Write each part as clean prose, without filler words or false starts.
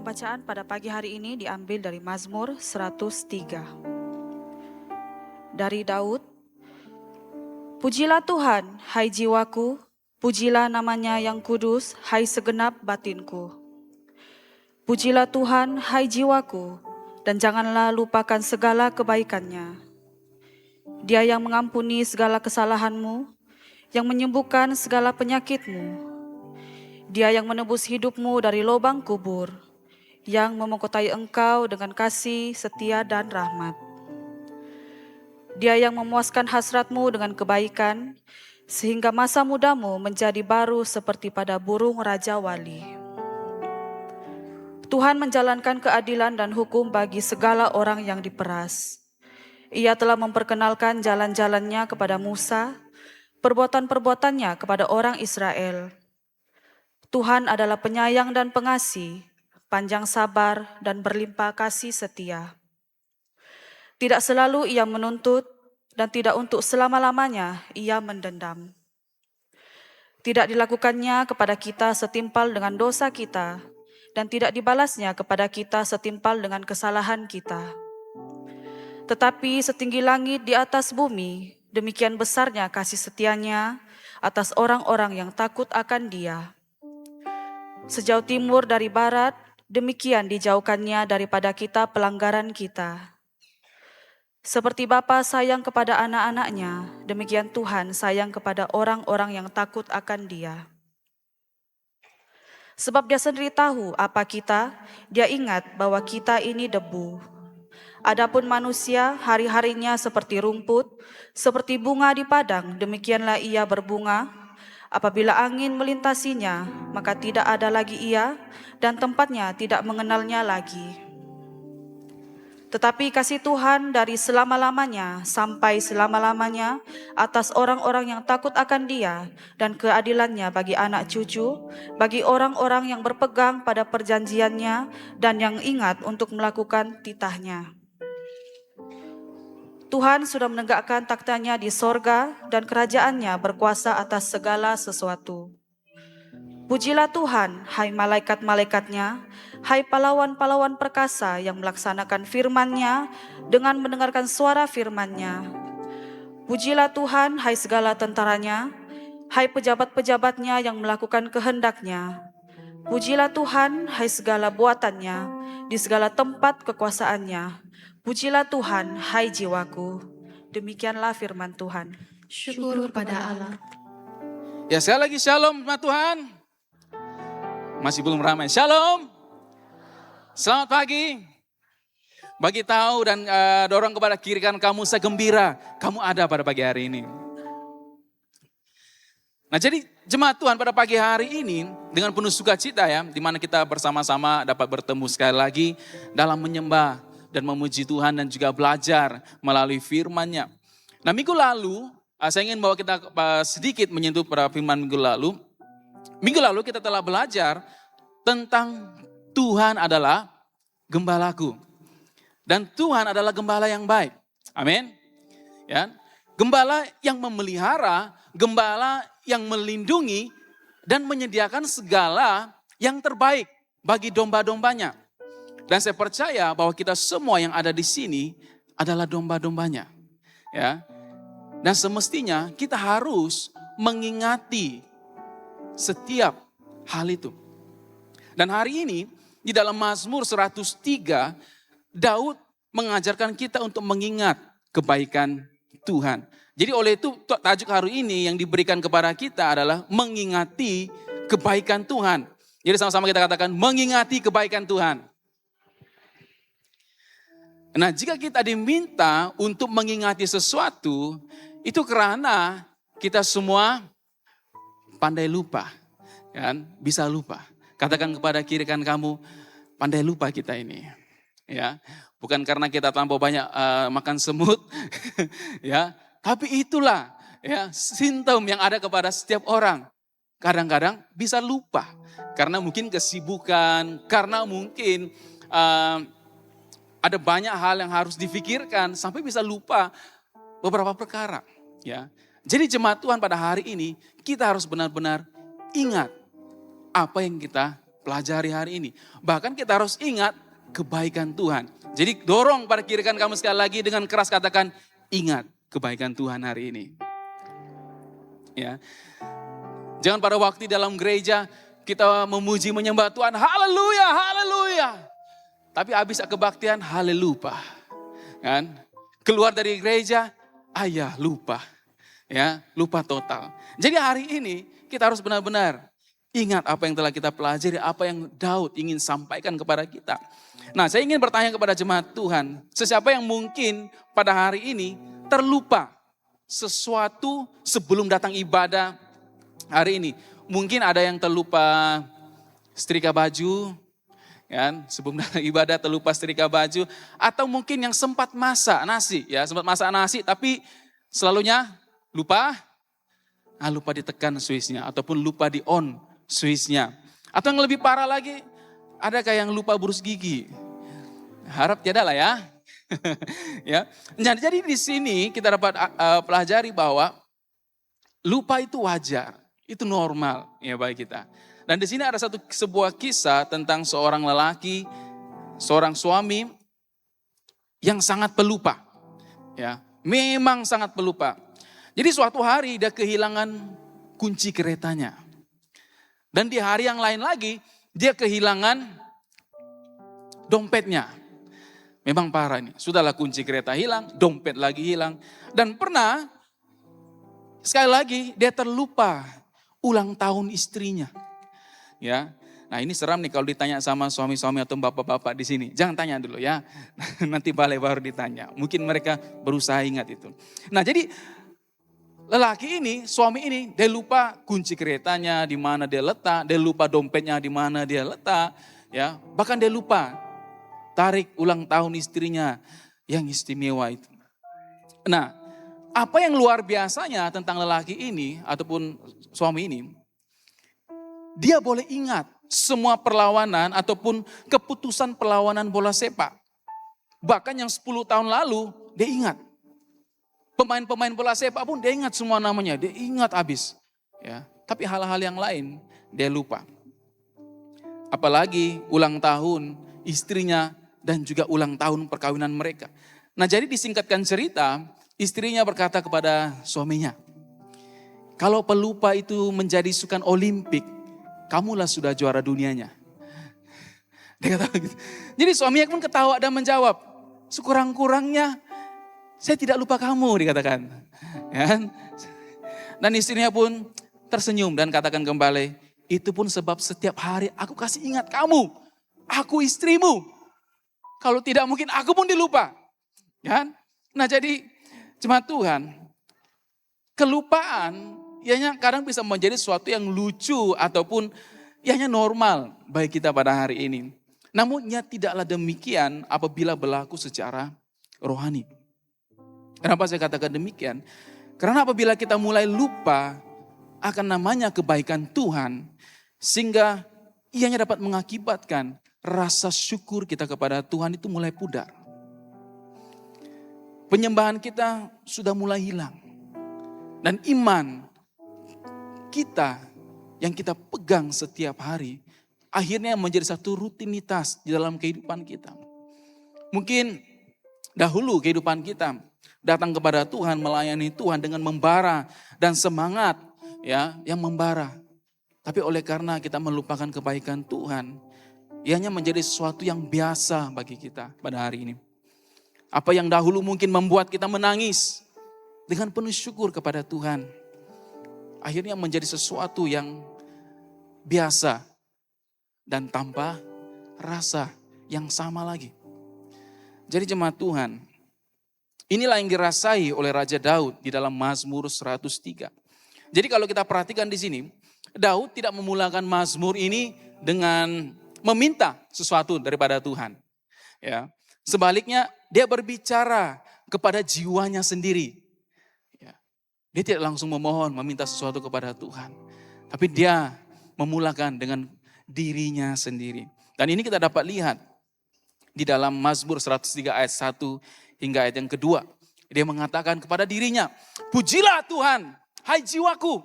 Pembacaan pada pagi hari ini diambil dari Mazmur 103. Dari Daud, pujilah Tuhan, hai jiwaku, pujilah namanya yang kudus, hai segenap batinku. Pujilah Tuhan, hai jiwaku, dan janganlah lupakan segala kebaikannya. Dia yang mengampuni segala kesalahanmu, yang menyembuhkan segala penyakitmu. Dia yang menebus hidupmu dari lubang kubur, yang memengkotai engkau dengan kasih, setia, dan rahmat. Dia yang memuaskan hasratmu dengan kebaikan, sehingga masa mudamu menjadi baru seperti pada burung Raja Wali. Tuhan menjalankan keadilan dan hukum bagi segala orang yang diperas. Ia telah memperkenalkan jalan-jalannya kepada Musa, perbuatan-perbuatannya kepada orang Israel. Tuhan adalah penyayang dan pengasih, panjang sabar dan berlimpah kasih setia. Tidak selalu ia menuntut dan tidak untuk selama-lamanya ia mendendam. Tidak dilakukannya kepada kita setimpal dengan dosa kita dan tidak dibalasnya kepada kita setimpal dengan kesalahan kita. Tetapi setinggi langit di atas bumi, demikian besarnya kasih setianya atas orang-orang yang takut akan Dia. Sejauh timur dari barat, demikian dijauhkannya daripada kita pelanggaran kita. Seperti Bapa sayang kepada anak-anaknya, demikian Tuhan sayang kepada orang-orang yang takut akan Dia. Sebab Dia sendiri tahu apa kita, Dia ingat bahwa kita ini debu. Adapun manusia, hari-harinya seperti rumput, seperti bunga di padang, demikianlah ia berbunga. Apabila angin melintasinya, maka tidak ada lagi ia, dan tempatnya tidak mengenalnya lagi. Tetapi kasih Tuhan dari selama-lamanya sampai selama-lamanya atas orang-orang yang takut akan Dia, dan keadilannya bagi anak cucu, bagi orang-orang yang berpegang pada perjanjiannya dan yang ingat untuk melakukan titahnya. Tuhan sudah menegakkan taktanya di sorga dan kerajaannya berkuasa atas segala sesuatu. Pujilah Tuhan, hai malaikat-malaikatnya, hai pahlawan-pahlawan perkasa yang melaksanakan firman-Nya dengan mendengarkan suara firman-Nya. Pujilah Tuhan, hai segala tentaranya, hai pejabat-pejabatnya yang melakukan kehendak-Nya. Pujilah Tuhan, hai segala buatannya, di segala tempat kekuasaannya. Pujilah Tuhan, hai jiwaku. Demikianlah firman Tuhan. Syukur pada Allah. Ya, sekali lagi shalom sama Tuhan. Masih belum ramai. Shalom. Selamat pagi. Bagi tahu dan dorong kepada kiri kanan kamu, saya gembira kamu ada pada pagi hari ini. Nah, jadi jemaat Tuhan pada pagi hari ini dengan penuh sukacita ya, di mana kita bersama-sama dapat bertemu sekali lagi dalam menyembah dan memuji Tuhan dan juga belajar melalui firman-Nya. Nah, minggu lalu saya ingin bawa kita sedikit menyentuh pada firman minggu lalu. Minggu lalu kita telah belajar tentang Tuhan adalah gembalaku. Dan Tuhan adalah gembala yang baik. Amin. Ya. Gembala yang memelihara, gembala yang melindungi dan menyediakan segala yang terbaik bagi domba-dombanya. Dan saya percaya bahwa kita semua yang ada di sini adalah domba-dombanya. Ya. Dan semestinya kita harus mengingati setiap hal itu. Dan hari ini di dalam Mazmur 103, Daud mengajarkan kita untuk mengingat kebaikan Tuhan. Jadi oleh itu tajuk hari ini yang diberikan kepada kita adalah mengingati kebaikan Tuhan. Jadi sama-sama kita katakan mengingati kebaikan Tuhan. Nah, jika kita diminta untuk mengingati sesuatu, itu karena kita semua pandai lupa, kan? Bisa lupa. Katakan kepada kiri kanan kamu, pandai lupa kita ini, ya. Bukan karena kita terlampau banyak makan semut, ya. Tapi itulah, ya, simptom yang ada kepada setiap orang. Kadang-kadang bisa lupa, karena mungkin kesibukan, karena mungkin ada banyak hal yang harus difikirkan sampai bisa lupa beberapa perkara, ya. Jadi jemaat Tuhan pada hari ini kita harus benar-benar ingat apa yang kita pelajari hari ini. Bahkan kita harus ingat kebaikan Tuhan. Jadi dorong pada kiri kanan kamu sekali lagi dengan keras katakan, ingat kebaikan Tuhan hari ini. Ya. Jangan pada waktu dalam gereja kita memuji menyembah Tuhan, haleluya, haleluya. Tapi habis kebaktian, haleluya. Kan? Keluar dari gereja, ayah lupa. Ya, lupa total. Jadi hari ini kita harus benar-benar ingat apa yang telah kita pelajari, apa yang Daud ingin sampaikan kepada kita. Nah, saya ingin bertanya kepada jemaat Tuhan, sesiapa yang mungkin pada hari ini terlupa sesuatu sebelum datang ibadah hari ini. Mungkin ada yang terlupa setrika baju, kan? Sebelum datang ibadah terlupa setrika baju, atau mungkin yang sempat masak nasi, ya, sempat masak nasi tapi selalunya lupa ditekan switch-nya ataupun lupa di on switch-nya. Atau yang lebih parah lagi, adakah yang lupa burus gigi? Harap tiada lah ya. Ya. Nah, jadi di sini kita dapat pelajari bahwa lupa itu wajar, itu normal ya bagi kita. Dan di sini ada sebuah kisah tentang seorang lelaki, seorang suami yang sangat pelupa. Ya, memang sangat pelupa. Jadi suatu hari dia kehilangan kunci keretanya. Dan di hari yang lain lagi dia kehilangan dompetnya. Memang parah ini. Sudahlah kunci kereta hilang, dompet lagi hilang. Dan pernah sekali lagi dia terlupa ulang tahun istrinya. Ya. Nah, ini seram nih kalau ditanya sama suami-suami atau bapak-bapak di sini. Jangan tanya dulu ya. Nanti balik baru ditanya. Mungkin mereka berusaha ingat itu. Nah, jadi lelaki ini, suami ini, dia lupa kunci keretanya di mana dia letak, dia lupa dompetnya di mana dia letak, ya. Bahkan dia lupa tarik ulang tahun istrinya yang istimewa itu. Nah, apa yang luar biasanya tentang lelaki ini ataupun suami ini, dia boleh ingat semua perlawanan ataupun keputusan perlawanan bola sepak. Bahkan yang 10 tahun lalu dia ingat. Pemain-pemain bola sepak pun dia ingat semua namanya, dia ingat habis. Ya, tapi hal-hal yang lain dia lupa. Apalagi ulang tahun istrinya dan juga ulang tahun perkawinan mereka. Nah, jadi disingkatkan cerita, istrinya berkata kepada suaminya, kalau pelupa itu menjadi sukan Olimpik, kamulah sudah juara dunianya. Dia kata begitu. Jadi suaminya pun ketawa dan menjawab, sekurang-kurangnya saya tidak lupa kamu, dikatakan. Ya. Dan istrinya pun tersenyum dan katakan kembali, itu pun sebab setiap hari aku kasih ingat kamu, aku istrimu. Kalau tidak mungkin aku pun dilupa. Ya. Nah, jadi jemaat Tuhan, kelupaan ianya kadang bisa menjadi sesuatu yang lucu ataupun ianya normal bagi kita pada hari ini. Namunnya tidaklah demikian apabila berlaku secara rohani. Kenapa saya katakan demikian? Karena apabila kita mulai lupa akan namanya kebaikan Tuhan, sehingga ianya dapat mengakibatkan rasa syukur kita kepada Tuhan itu mulai pudar. Penyembahan kita sudah mulai hilang. Dan iman kita yang kita pegang setiap hari, akhirnya menjadi satu rutinitas di dalam kehidupan kita. Mungkin dahulu kehidupan kita datang kepada Tuhan, melayani Tuhan dengan membara dan semangat ya, yang membara. Tapi oleh karena kita melupakan kebaikan Tuhan, ianya menjadi sesuatu yang biasa bagi kita pada hari ini. Apa yang dahulu mungkin membuat kita menangis dengan penuh syukur kepada Tuhan, akhirnya menjadi sesuatu yang biasa dan tanpa rasa yang sama lagi. Jadi jemaat Tuhan, inilah yang dirasai oleh Raja Daud di dalam Mazmur 103. Jadi kalau kita perhatikan di sini, Daud tidak memulakan Mazmur ini dengan meminta sesuatu daripada Tuhan. Ya, sebaliknya dia berbicara kepada jiwanya sendiri. Ya, dia tidak langsung memohon, meminta sesuatu kepada Tuhan. Tapi dia memulakan dengan dirinya sendiri. Dan ini kita dapat lihat di dalam Mazmur 103 ayat 1 hingga ayat yang kedua. Dia mengatakan kepada dirinya, pujilah Tuhan, hai jiwaku.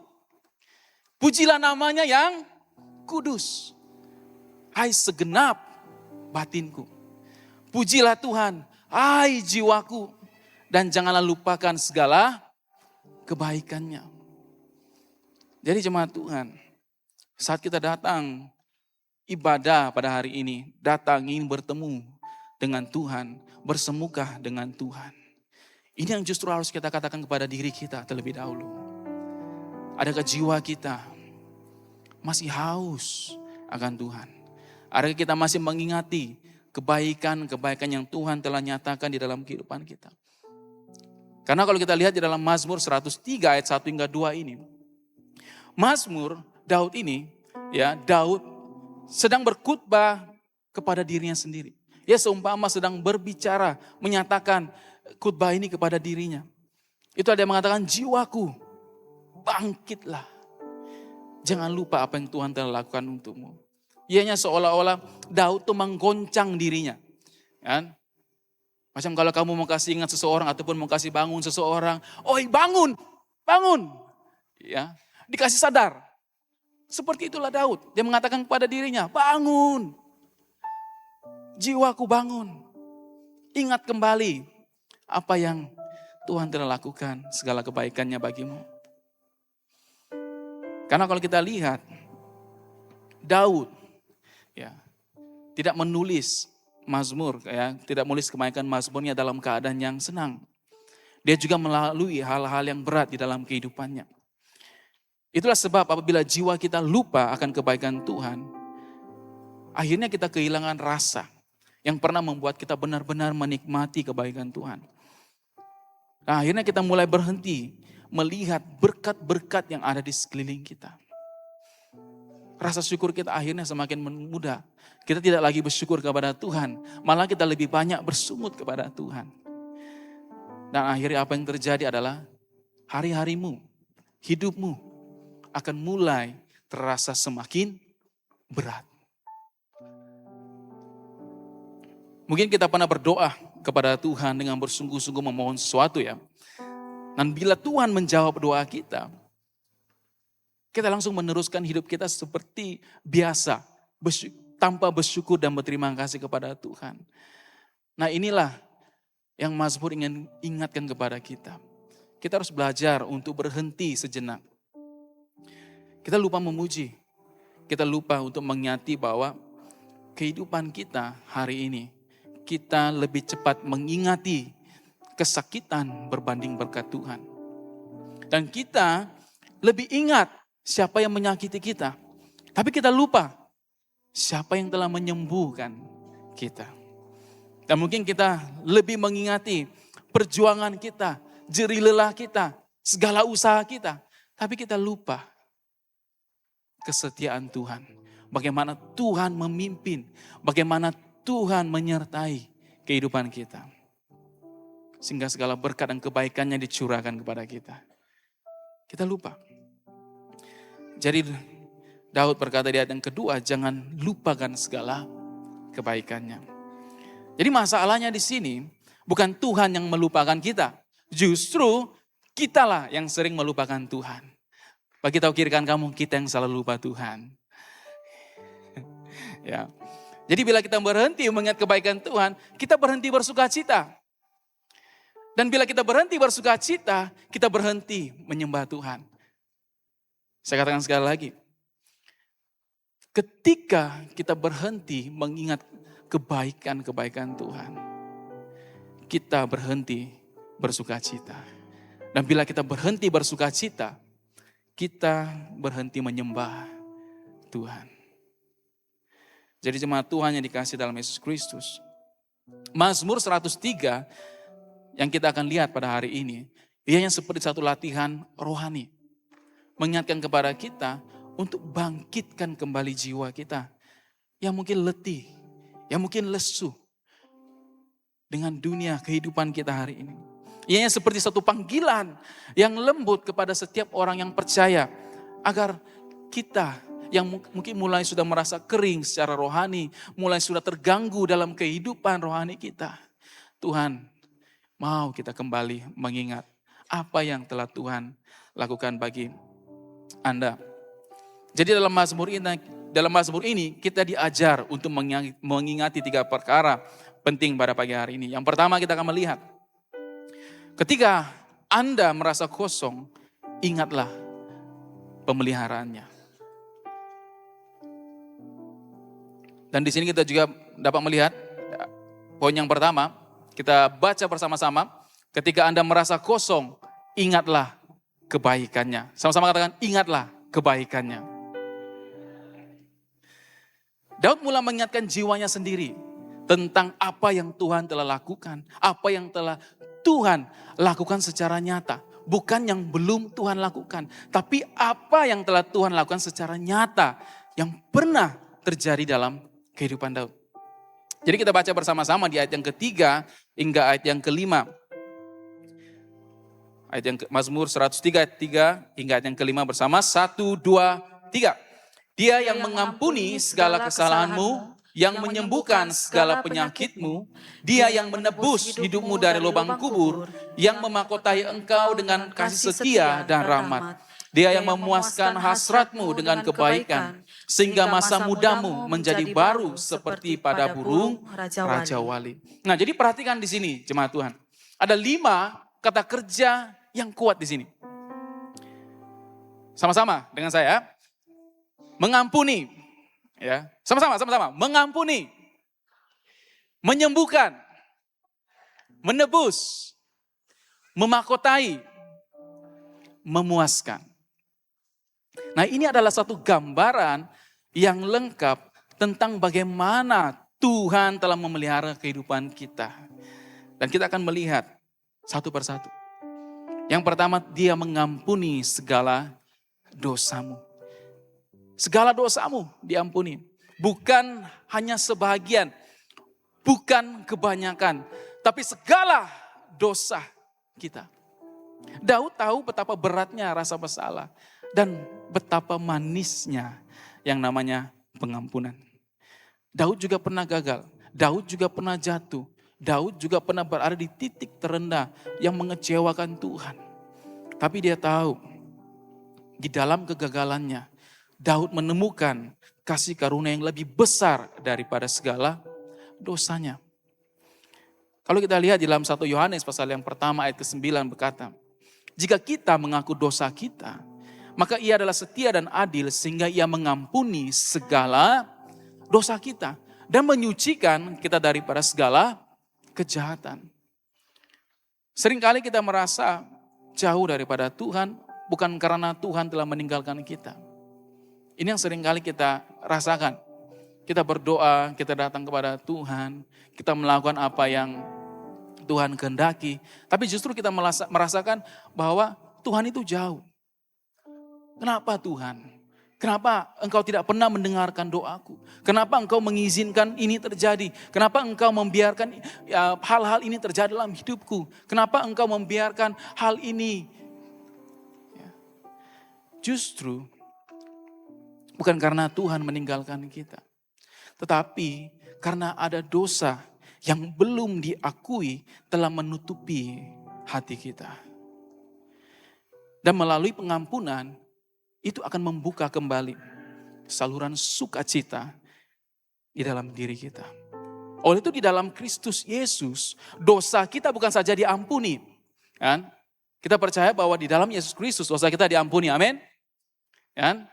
Pujilah namanya yang kudus. hai segenap batinku. Pujilah Tuhan, hai jiwaku, dan janganlah lupakan segala kebaikannya. Jadi jemaat Tuhan, saat kita datang ibadah pada hari ini, datang ingin bertemu dengan Tuhan, bersemukah dengan Tuhan. Ini yang justru harus kita katakan kepada diri kita terlebih dahulu. Adakah jiwa kita masih haus akan Tuhan? Adakah kita masih mengingati kebaikan-kebaikan yang Tuhan telah nyatakan di dalam kehidupan kita? Karena kalau kita lihat di dalam Mazmur 103 ayat 1 hingga 2 ini. Mazmur Daud ini, ya Daud sedang berkhotbah kepada dirinya sendiri. Dia seumpama sedang berbicara, menyatakan khotbah ini kepada dirinya. Itu ada yang mengatakan, jiwaku bangkitlah. Jangan lupa apa yang Tuhan telah lakukan untukmu. Ianya seolah-olah Daud tuh menggoncang dirinya. Kan? Macam kalau kamu mau kasih ingat seseorang ataupun mau kasih bangun seseorang. Oi bangun, bangun. Ya, dikasih sadar. Seperti itulah Daud. Dia mengatakan kepada dirinya, bangun. Jiwaku bangun. Ingat kembali apa yang Tuhan telah lakukan, segala kebaikannya bagimu. Karena kalau kita lihat, Daud ya tidak menulis Mazmur, ya, tidak menulis kebaikan Mazmurnya dalam keadaan yang senang. Dia juga melalui hal-hal yang berat di dalam kehidupannya. Itulah sebab apabila jiwa kita lupa akan kebaikan Tuhan, akhirnya kita kehilangan rasa yang pernah membuat kita benar-benar menikmati kebaikan Tuhan. Nah, akhirnya kita mulai berhenti melihat berkat-berkat yang ada di sekeliling kita. Rasa syukur kita akhirnya semakin mudah. Kita tidak lagi bersyukur kepada Tuhan, malah kita lebih banyak bersungut kepada Tuhan. Dan akhirnya apa yang terjadi adalah hari-harimu, hidupmu akan mulai terasa semakin berat. Mungkin kita pernah berdoa kepada Tuhan dengan bersungguh-sungguh memohon sesuatu ya. Dan bila Tuhan menjawab doa kita, kita langsung meneruskan hidup kita seperti biasa, tanpa bersyukur dan berterima kasih kepada Tuhan. Nah inilah yang Mazmur ingin ingatkan kepada kita. Kita harus belajar untuk berhenti sejenak. Kita lupa memuji, kita lupa untuk mengingati bahwa kehidupan kita hari ini, kita lebih cepat mengingati kesakitan berbanding berkat Tuhan. Dan kita lebih ingat siapa yang menyakiti kita. Tapi kita lupa siapa yang telah menyembuhkan kita. Dan mungkin kita lebih mengingati perjuangan kita, jerih lelah kita, segala usaha kita. Tapi kita lupa kesetiaan Tuhan. Bagaimana Tuhan memimpin, bagaimana Tuhan menyertai kehidupan kita. Sehingga segala berkat dan kebaikannya dicurahkan kepada kita. Kita lupa. Jadi Daud berkata di ayat yang kedua, jangan lupakan segala kebaikannya. Jadi masalahnya di sini bukan Tuhan yang melupakan kita. Justru kitalah yang sering melupakan Tuhan. Bagi tahu kiri kanan kamu, kita yang selalu lupa Tuhan. Ya. Jadi bila kita berhenti mengingat kebaikan Tuhan, kita berhenti bersuka cita. Dan bila kita berhenti bersuka cita, kita berhenti menyembah Tuhan. Saya katakan sekali lagi. Ketika kita berhenti mengingat kebaikan-kebaikan Tuhan, kita berhenti bersuka cita. Dan bila kita berhenti bersuka cita, kita berhenti menyembah Tuhan. Jadi jemaat Tuhan yang dikasih dalam Yesus Kristus. Mazmur 103 yang kita akan lihat pada hari ini, ianya seperti satu latihan rohani. Mengingatkan kepada kita untuk bangkitkan kembali jiwa kita. Yang mungkin letih, yang mungkin lesu dengan dunia kehidupan kita hari ini. Ianya seperti satu panggilan yang lembut kepada setiap orang yang percaya. Agar kita yang mungkin mulai sudah merasa kering secara rohani, mulai sudah terganggu dalam kehidupan rohani kita. Tuhan mau kita kembali mengingat apa yang telah Tuhan lakukan bagi Anda. Jadi dalam Mazmur ini dalam Mazmur ini kita diajar untuk mengingati 3 perkara penting pada pagi hari ini. Yang pertama kita akan melihat, ketika Anda merasa kosong, ingatlah pemeliharaannya. Dan di sini kita juga dapat melihat poin yang pertama, kita baca bersama-sama, ketika Anda merasa kosong, ingatlah kebaikannya. Sama-sama katakan, ingatlah kebaikannya. Daud mulai mengingatkan jiwanya sendiri tentang apa yang Tuhan telah lakukan, apa yang telah Tuhan lakukan secara nyata. Bukan yang belum Tuhan lakukan, tapi apa yang telah Tuhan lakukan secara nyata yang pernah terjadi dalam kehidupan Daud. Jadi kita baca bersama-sama di ayat yang ketiga hingga ayat yang kelima. Ayat yang Mazmur 103 ayat 3 hingga ayat yang kelima bersama. 1, 2, 3. Dia yang mengampuni segala kesalahanmu, yang menyembuhkan segala penyakitmu, dia yang menebus hidupmu dari lubang kubur, yang memahkotai engkau dengan kasih setia dan rahmat. Dia yang memuaskan hasratmu dengan kebaikan, sehingga masa mudamu menjadi baru seperti pada burung Raja Wali. Nah, jadi perhatikan di sini jemaat Tuhan. Ada 5 kata kerja yang kuat di sini. Sama-sama dengan saya. Mengampuni, ya, sama-sama, mengampuni, menyembuhkan, menebus, memahkotai, memuaskan. Nah, ini adalah satu gambaran yang lengkap tentang bagaimana Tuhan telah memelihara kehidupan kita. Dan kita akan melihat satu persatu. Yang pertama, dia mengampuni segala dosamu. Segala dosamu diampuni. Bukan hanya sebahagian, bukan kebanyakan, tapi segala dosa kita. Daud tahu betapa beratnya rasa bersalah dan betapa manisnya yang namanya pengampunan. Daud juga pernah gagal, Daud juga pernah jatuh, Daud juga pernah berada di titik terendah yang mengecewakan Tuhan. Tapi dia tahu di dalam kegagalannya, Daud menemukan kasih karunia yang lebih besar daripada segala dosanya. Kalau kita lihat di dalam 1 Yohanes pasal yang pertama ayat ke-9 berkata, jika kita mengaku dosa kita, maka ia adalah setia dan adil sehingga ia mengampuni segala dosa kita dan menyucikan kita daripada segala kejahatan. Seringkali kita merasa jauh daripada Tuhan bukan karena Tuhan telah meninggalkan kita. Ini yang seringkali kita rasakan. Kita berdoa, kita datang kepada Tuhan, kita melakukan apa yang Tuhan kehendaki. Tapi justru kita merasakan bahwa Tuhan itu jauh. Kenapa Tuhan? Kenapa engkau tidak pernah mendengarkan doaku? Kenapa engkau mengizinkan ini terjadi? Kenapa engkau membiarkan hal-hal ini terjadi dalam hidupku? Kenapa engkau membiarkan hal ini? Justru bukan karena Tuhan meninggalkan kita. Tetapi karena ada dosa yang belum diakui telah menutupi hati kita. Dan melalui pengampunan itu akan membuka kembali saluran sukacita di dalam diri kita. Oleh itu di dalam Kristus Yesus dosa kita bukan saja diampuni. Kan? Kita percaya bahwa di dalam Yesus Kristus dosa kita diampuni. Amin. Kan?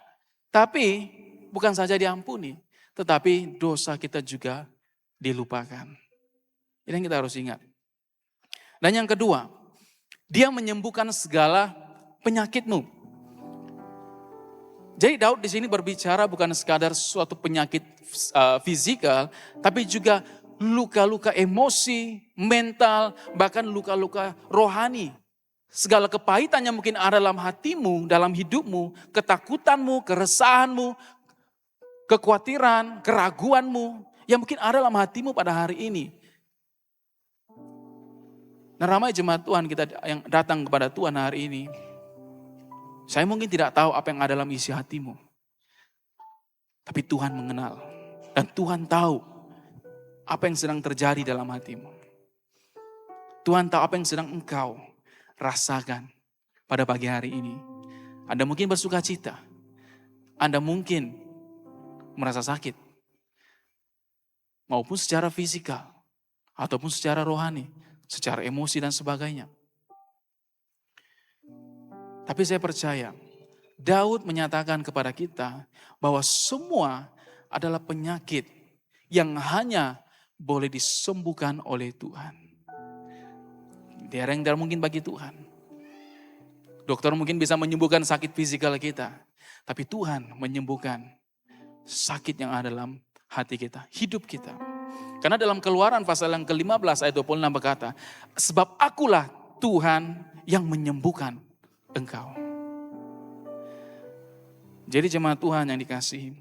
Tapi bukan saja diampuni, tetapi dosa kita juga dilupakan. Ini yang kita harus ingat. Dan yang kedua, dia menyembuhkan segala penyakitmu. Jadi Daud di sini berbicara bukan sekadar suatu penyakit fisikal, tapi juga luka-luka emosi, mental, bahkan luka-luka rohani. Segala kepahitan yang mungkin ada dalam hatimu, dalam hidupmu, ketakutanmu, keresahanmu, kekhawatiran, keraguanmu, yang mungkin ada dalam hatimu pada hari ini. Nah, ramai jemaat Tuhan kita yang datang kepada Tuhan hari ini, saya mungkin tidak tahu apa yang ada dalam isi hatimu. Tapi Tuhan mengenal. Dan Tuhan tahu apa yang sedang terjadi dalam hatimu. Tuhan tahu apa yang sedang engkau rasakan pada pagi hari ini. Anda mungkin bersuka cita. Anda mungkin merasa sakit. Maupun secara fisikal, ataupun secara rohani, secara emosi dan sebagainya. Tapi saya percaya, Daud menyatakan kepada kita bahwa semua adalah penyakit yang hanya boleh disembuhkan oleh Tuhan. Tiada yang tidak mungkin bagi Tuhan. Dokter mungkin bisa menyembuhkan sakit fisikal kita, tapi Tuhan menyembuhkan sakit yang ada dalam hati kita, hidup kita. Karena dalam Keluaran pasal yang ke-15 ayat 26 berkata, sebab akulah Tuhan yang menyembuhkan engkau. Jadi jemaat Tuhan yang dikasihi,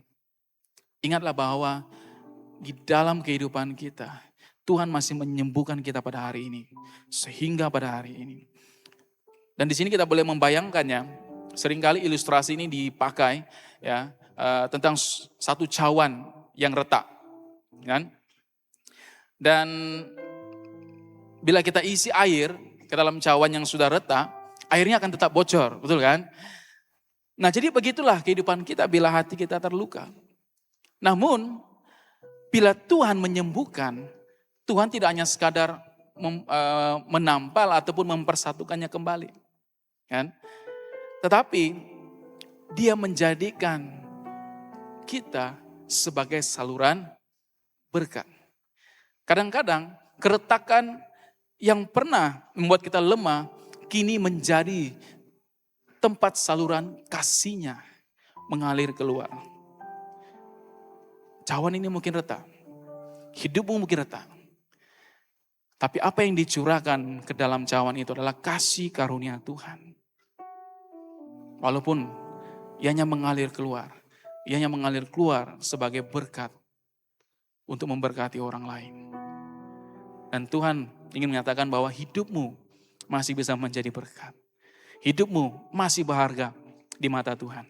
ingatlah bahwa di dalam kehidupan kita, Tuhan masih menyembuhkan kita pada hari ini. Sehingga pada hari ini. Dan di sini kita boleh membayangkannya, seringkali ilustrasi ini dipakai ya tentang satu cawan yang retak. Kan? Dan bila kita isi air ke dalam cawan yang sudah retak, airnya akan tetap bocor, betul kan? Nah jadi begitulah kehidupan kita bila hati kita terluka. Namun bila Tuhan menyembuhkan, Tuhan tidak hanya sekadar menampal ataupun mempersatukannya kembali. Kan? Tetapi Dia menjadikan kita sebagai saluran berkat. Kadang-kadang keretakan yang pernah membuat kita lemah, kini menjadi tempat saluran kasih-Nya mengalir keluar. Cawan ini mungkin retak, hidupmu mungkin retak. Tapi apa yang dicurahkan ke dalam cawan itu adalah kasih karunia Tuhan. Walaupun ianya mengalir keluar sebagai berkat untuk memberkati orang lain. Dan Tuhan ingin menyatakan bahwa hidupmu masih bisa menjadi berkat. Hidupmu masih berharga di mata Tuhan.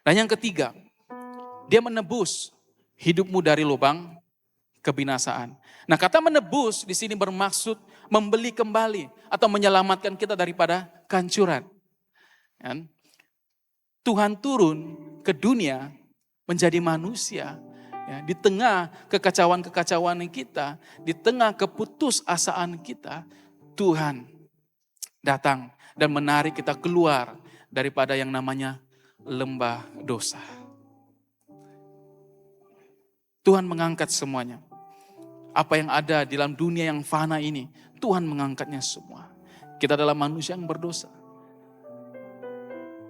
Dan yang ketiga, Dia menebus hidupmu dari lubang kebinasaan. Nah, kata menebus di sini bermaksud membeli kembali atau menyelamatkan kita daripada kehancuran. Kan? Tuhan turun ke dunia menjadi manusia. Ya, di tengah kekacauan-kekacauan kita, di tengah keputusasaan kita, Tuhan datang dan menarik kita keluar daripada yang namanya lembah dosa. Tuhan mengangkat semuanya. Apa yang ada di dalam dunia yang fana ini, Tuhan mengangkatnya semua. Kita adalah manusia yang berdosa.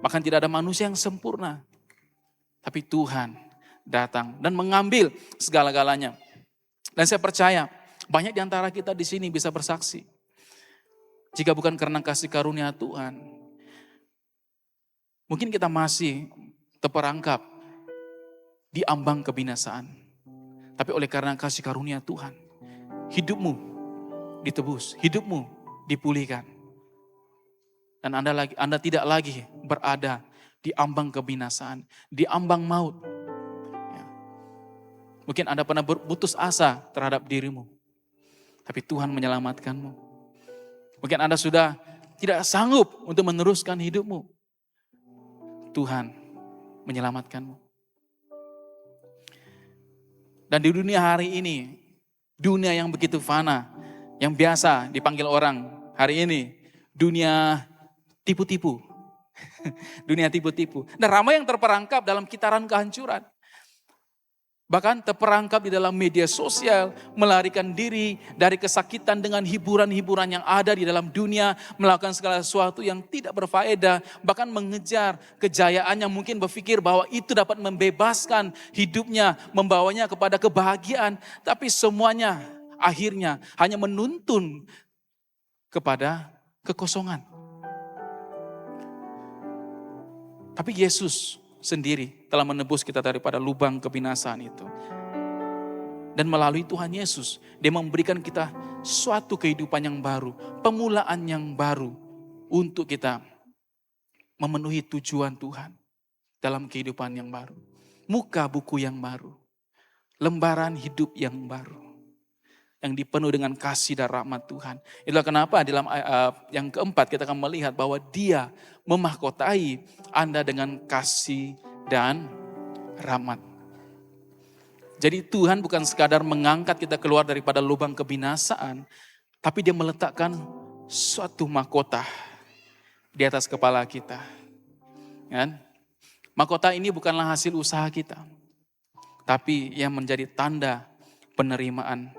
Bahkan tidak ada manusia yang sempurna. Tapi Tuhan datang dan mengambil segala-galanya. Dan saya percaya banyak di antara kita di sini bisa bersaksi. Jika bukan karena kasih karunia Tuhan, mungkin kita masih terperangkap di ambang kebinasaan. Tapi oleh karena kasih karunia Tuhan, hidupmu ditebus, hidupmu dipulihkan. Dan Anda tidak lagi berada di ambang kebinasaan, di ambang maut. Ya. Mungkin Anda pernah berputus asa terhadap dirimu, tapi Tuhan menyelamatkanmu. Mungkin Anda sudah tidak sanggup untuk meneruskan hidupmu. Tuhan menyelamatkanmu. Dan di dunia hari ini, dunia yang begitu fana, yang biasa dipanggil orang hari ini, dunia tipu-tipu. Dunia tipu-tipu. Dan ramai yang terperangkap dalam kitaran kehancuran. Bahkan terperangkap di dalam media sosial, melarikan diri dari kesakitan dengan hiburan-hiburan yang ada di dalam dunia, melakukan segala sesuatu yang tidak berfaedah, bahkan mengejar kejayaan yang mungkin berpikir bahwa itu dapat membebaskan hidupnya, membawanya kepada kebahagiaan, tapi semuanya akhirnya hanya menuntun kepada kekosongan. Tapi Yesus sendiri telah menebus kita daripada lubang kebinasaan itu. Dan melalui Tuhan Yesus, Dia memberikan kita suatu kehidupan yang baru, pemulaan yang baru untuk kita memenuhi tujuan Tuhan dalam kehidupan yang baru. Muka buku yang baru, lembaran hidup yang baru, yang dipenuhi dengan kasih dan rahmat Tuhan. Itulah kenapa dalam yang keempat kita akan melihat bahwa Dia memahkotai Anda dengan kasih dan rahmat. Jadi Tuhan bukan sekadar mengangkat kita keluar daripada lubang kebinasaan, tapi dia meletakkan suatu mahkota di atas kepala kita. Kan? Mahkota ini bukanlah hasil usaha kita, tapi yang menjadi tanda penerimaan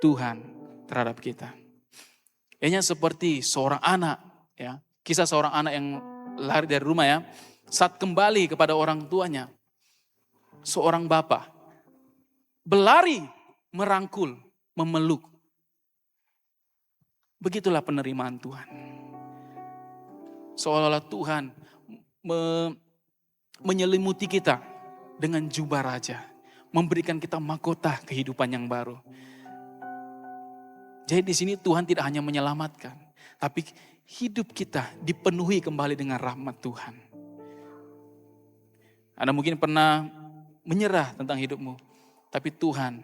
Tuhan terhadap kita. Ianya seperti seorang anak, ya, kisah seorang anak yang lari dari rumah, ya, saat kembali kepada orang tuanya, seorang bapa berlari, merangkul, memeluk. Begitulah penerimaan Tuhan. Seolah-olah Tuhan menyelimuti kita dengan jubah raja, memberikan kita mahkota kehidupan yang baru. Jadi di sini Tuhan tidak hanya menyelamatkan, tapi hidup kita dipenuhi kembali dengan rahmat Tuhan. Anda mungkin pernah menyerah tentang hidupmu, tapi Tuhan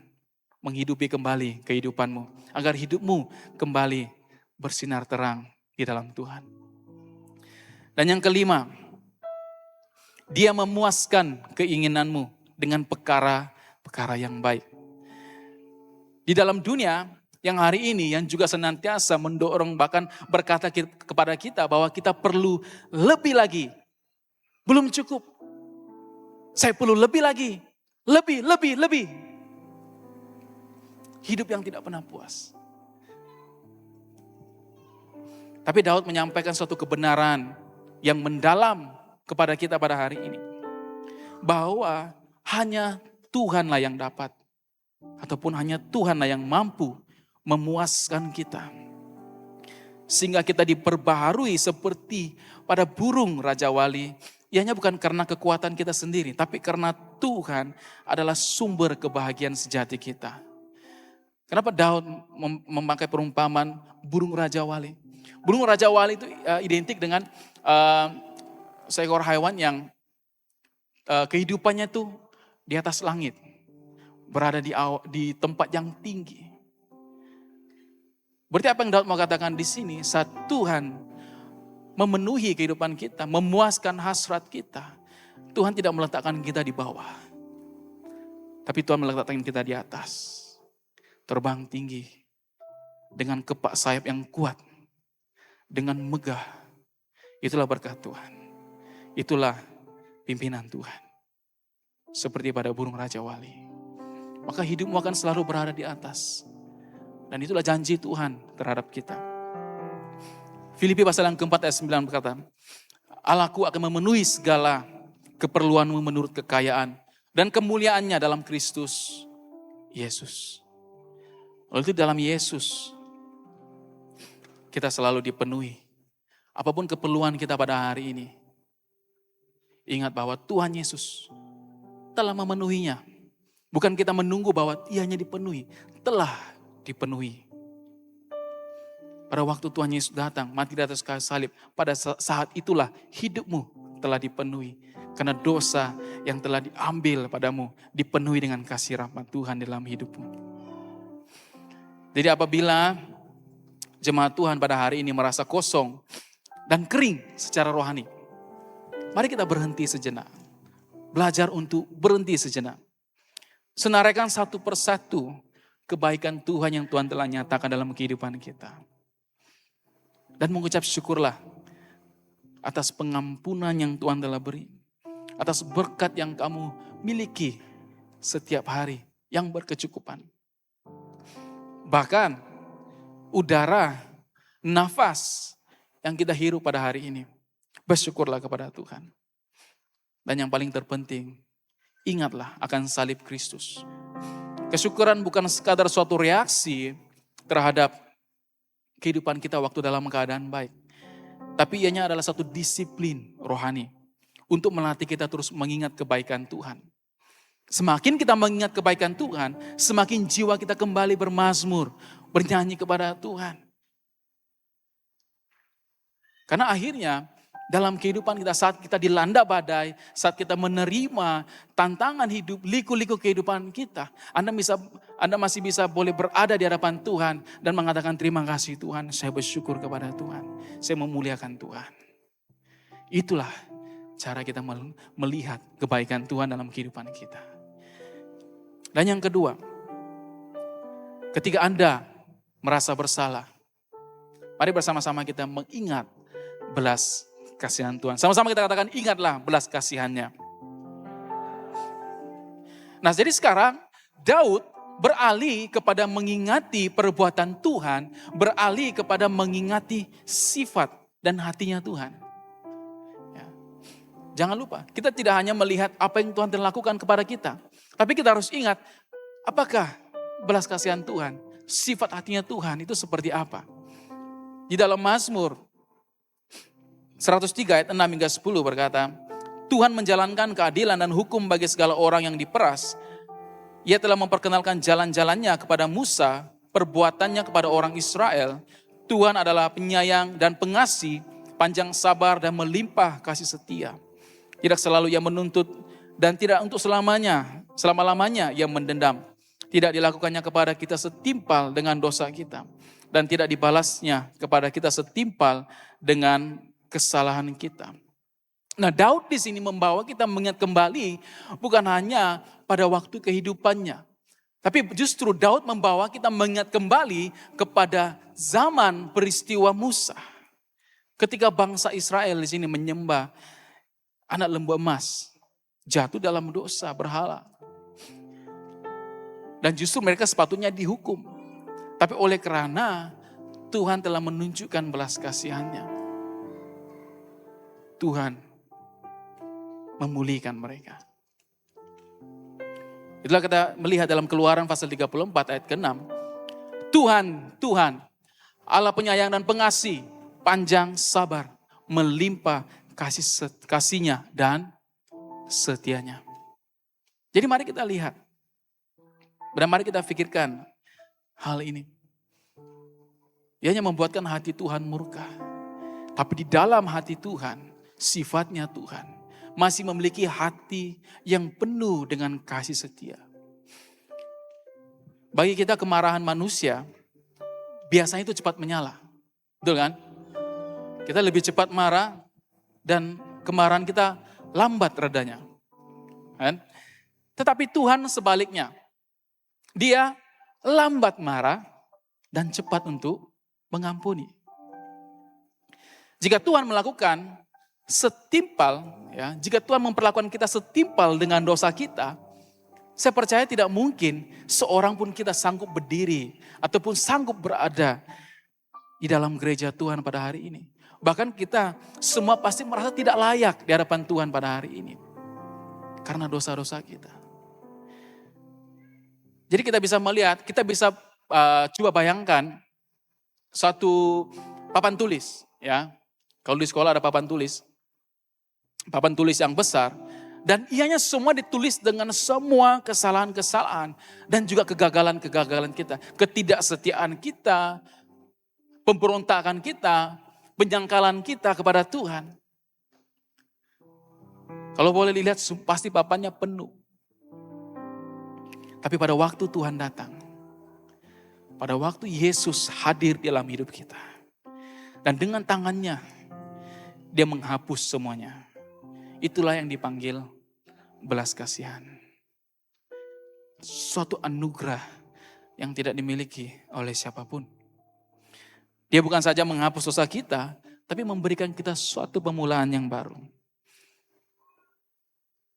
menghidupi kembali kehidupanmu, agar hidupmu kembali bersinar terang di dalam Tuhan. Dan yang kelima, Dia memuaskan keinginanmu dengan perkara-perkara yang baik. Di dalam dunia yang hari ini, yang juga senantiasa mendorong, bahkan berkata kepada kita bahwa kita perlu lebih lagi. Belum cukup. Saya perlu lebih lagi. Lebih. Hidup yang tidak pernah puas. Tapi Daud menyampaikan suatu kebenaran yang mendalam kepada kita pada hari ini. Bahwa hanya Tuhanlah yang dapat. Ataupun hanya Tuhanlah yang mampu memuaskan kita. Sehingga kita diperbaharui seperti pada burung Raja Wali. Ianya bukan karena kekuatan kita sendiri, tapi karena Tuhan adalah sumber kebahagiaan sejati kita. Kenapa Daud memakai perumpamaan burung Raja Wali? Burung Raja Wali itu identik dengan seekor hewan yang kehidupannya tuh di atas langit. Berada di tempat yang tinggi. Berarti apa yang Daud mau katakan di sini? Saat Tuhan memenuhi kehidupan kita, memuaskan hasrat kita, Tuhan tidak meletakkan kita di bawah. Tapi Tuhan meletakkan kita di atas. Terbang tinggi. Dengan kepak sayap yang kuat. Dengan megah. Itulah berkat Tuhan. Itulah pimpinan Tuhan. Seperti pada burung Raja Wali. Maka hidupmu akan selalu berada di atas. Dan itulah janji Tuhan terhadap kita. Filipi pasal yang keempat ayat 9 berkata, Allahku akan memenuhi segala keperluanmu menurut kekayaan dan kemuliaannya dalam Kristus Yesus. Lalu itu dalam Yesus kita selalu dipenuhi. Apapun keperluan kita pada hari ini, ingat bahwa Tuhan Yesus telah memenuhinya. Bukan kita menunggu bahwa ianya dipenuhi, telah dipenuhi. Pada waktu Tuhan Yesus datang, mati di atas kayu salib, pada saat itulah hidupmu telah dipenuhi. Karena dosa yang telah diambil padamu, dipenuhi dengan kasih rahmat Tuhan dalam hidupmu. Jadi apabila jemaat Tuhan pada hari ini merasa kosong dan kering secara rohani, mari kita berhenti sejenak. Belajar untuk berhenti sejenak. Senaraikan satu persatu kebaikan Tuhan yang Tuhan telah nyatakan dalam kehidupan kita. Dan mengucap syukurlah atas pengampunan yang Tuhan telah beri. Atas berkat yang kamu miliki setiap hari yang berkecukupan. Bahkan udara, nafas yang kita hirup pada hari ini. Bersyukurlah kepada Tuhan. Dan yang paling terpenting, ingatlah akan salib Kristus. Kesyukuran bukan sekadar suatu reaksi terhadap kehidupan kita waktu dalam keadaan baik. Tapi ianya adalah satu disiplin rohani. Untuk melatih kita terus mengingat kebaikan Tuhan. Semakin kita mengingat kebaikan Tuhan, semakin jiwa kita kembali bermazmur, bernyanyi kepada Tuhan. Karena akhirnya dalam kehidupan kita saat kita dilanda badai, saat kita menerima tantangan hidup, liku-liku kehidupan kita, Anda masih bisa boleh berada di hadapan Tuhan dan mengatakan terima kasih Tuhan, saya bersyukur kepada Tuhan, saya memuliakan Tuhan. Itulah cara kita melihat kebaikan Tuhan dalam kehidupan kita. Dan yang kedua, ketika Anda merasa bersalah, mari bersama-sama kita mengingat belas kasihan Tuhan. Sama-sama kita katakan, ingatlah belas kasihannya. Nah, jadi sekarang Daud beralih kepada mengingati perbuatan Tuhan, beralih kepada mengingati sifat dan hatinya Tuhan. Ya. Jangan lupa, kita tidak hanya melihat apa yang Tuhan telah lakukan kepada kita, tapi kita harus ingat, apakah belas kasihan Tuhan, sifat hatinya Tuhan itu seperti apa. Di dalam Mazmur 103 ayat 6 hingga 10 berkata, Tuhan menjalankan keadilan dan hukum bagi segala orang yang diperas. Ia telah memperkenalkan jalan-jalannya kepada Musa, perbuatannya kepada orang Israel. Tuhan adalah penyayang dan pengasih, panjang sabar dan melimpah kasih setia. Tidak selalu ia menuntut dan tidak untuk selama-lamanya ia mendendam. Tidak dilakukannya kepada kita setimpal dengan dosa kita. Dan tidak dibalasnya kepada kita setimpal dengan kesalahan kita. Nah, Daud di sini membawa kita mengingat kembali bukan hanya pada waktu kehidupannya. Tapi justru Daud membawa kita mengingat kembali kepada zaman peristiwa Musa. Ketika bangsa Israel di sini menyembah anak lembu emas, jatuh dalam dosa berhala. Dan justru mereka sepatutnya dihukum. Tapi oleh karena Tuhan telah menunjukkan belas kasihannya, Tuhan memulihkan mereka. Itulah kita melihat dalam Keluaran pasal 34 ayat ke-6. Tuhan, Allah penyayang dan pengasih, panjang sabar, melimpah kasihnya dan setianya. Jadi mari kita lihat. Dan mari kita pikirkan hal ini. Ia hanya membuatkan hati Tuhan murka. Tapi di dalam hati Tuhan, sifatnya Tuhan masih memiliki hati yang penuh dengan kasih setia. Bagi kita kemarahan manusia, biasanya itu cepat menyala. Betul kan? Kita lebih cepat marah dan kemarahan kita lambat redanya. Kan? Tetapi Tuhan sebaliknya. Dia lambat marah dan cepat untuk mengampuni. Jika Tuhan melakukan setimpal, ya, jika Tuhan memperlakukan kita setimpal dengan dosa kita, saya percaya tidak mungkin seorang pun kita sanggup berdiri ataupun sanggup berada di dalam gereja Tuhan pada hari ini. Bahkan kita semua pasti merasa tidak layak di hadapan Tuhan pada hari ini. Karena dosa-dosa kita. Jadi kita bisa melihat, kita bisa coba bayangkan satu papan tulis, ya. Kalau di sekolah ada papan tulis yang besar, dan ianya semua ditulis dengan semua kesalahan-kesalahan dan juga kegagalan-kegagalan kita, ketidaksetiaan kita, pemberontakan kita, penyangkalan kita kepada Tuhan. Kalau boleh dilihat pasti papannya penuh. Tapi pada waktu Tuhan datang, pada waktu Yesus hadir dalam hidup kita, dan dengan tangannya dia menghapus semuanya. Itulah yang dipanggil belas kasihan. Suatu anugerah yang tidak dimiliki oleh siapapun. Dia bukan saja menghapus dosa kita, tapi memberikan kita suatu pemulaan yang baru.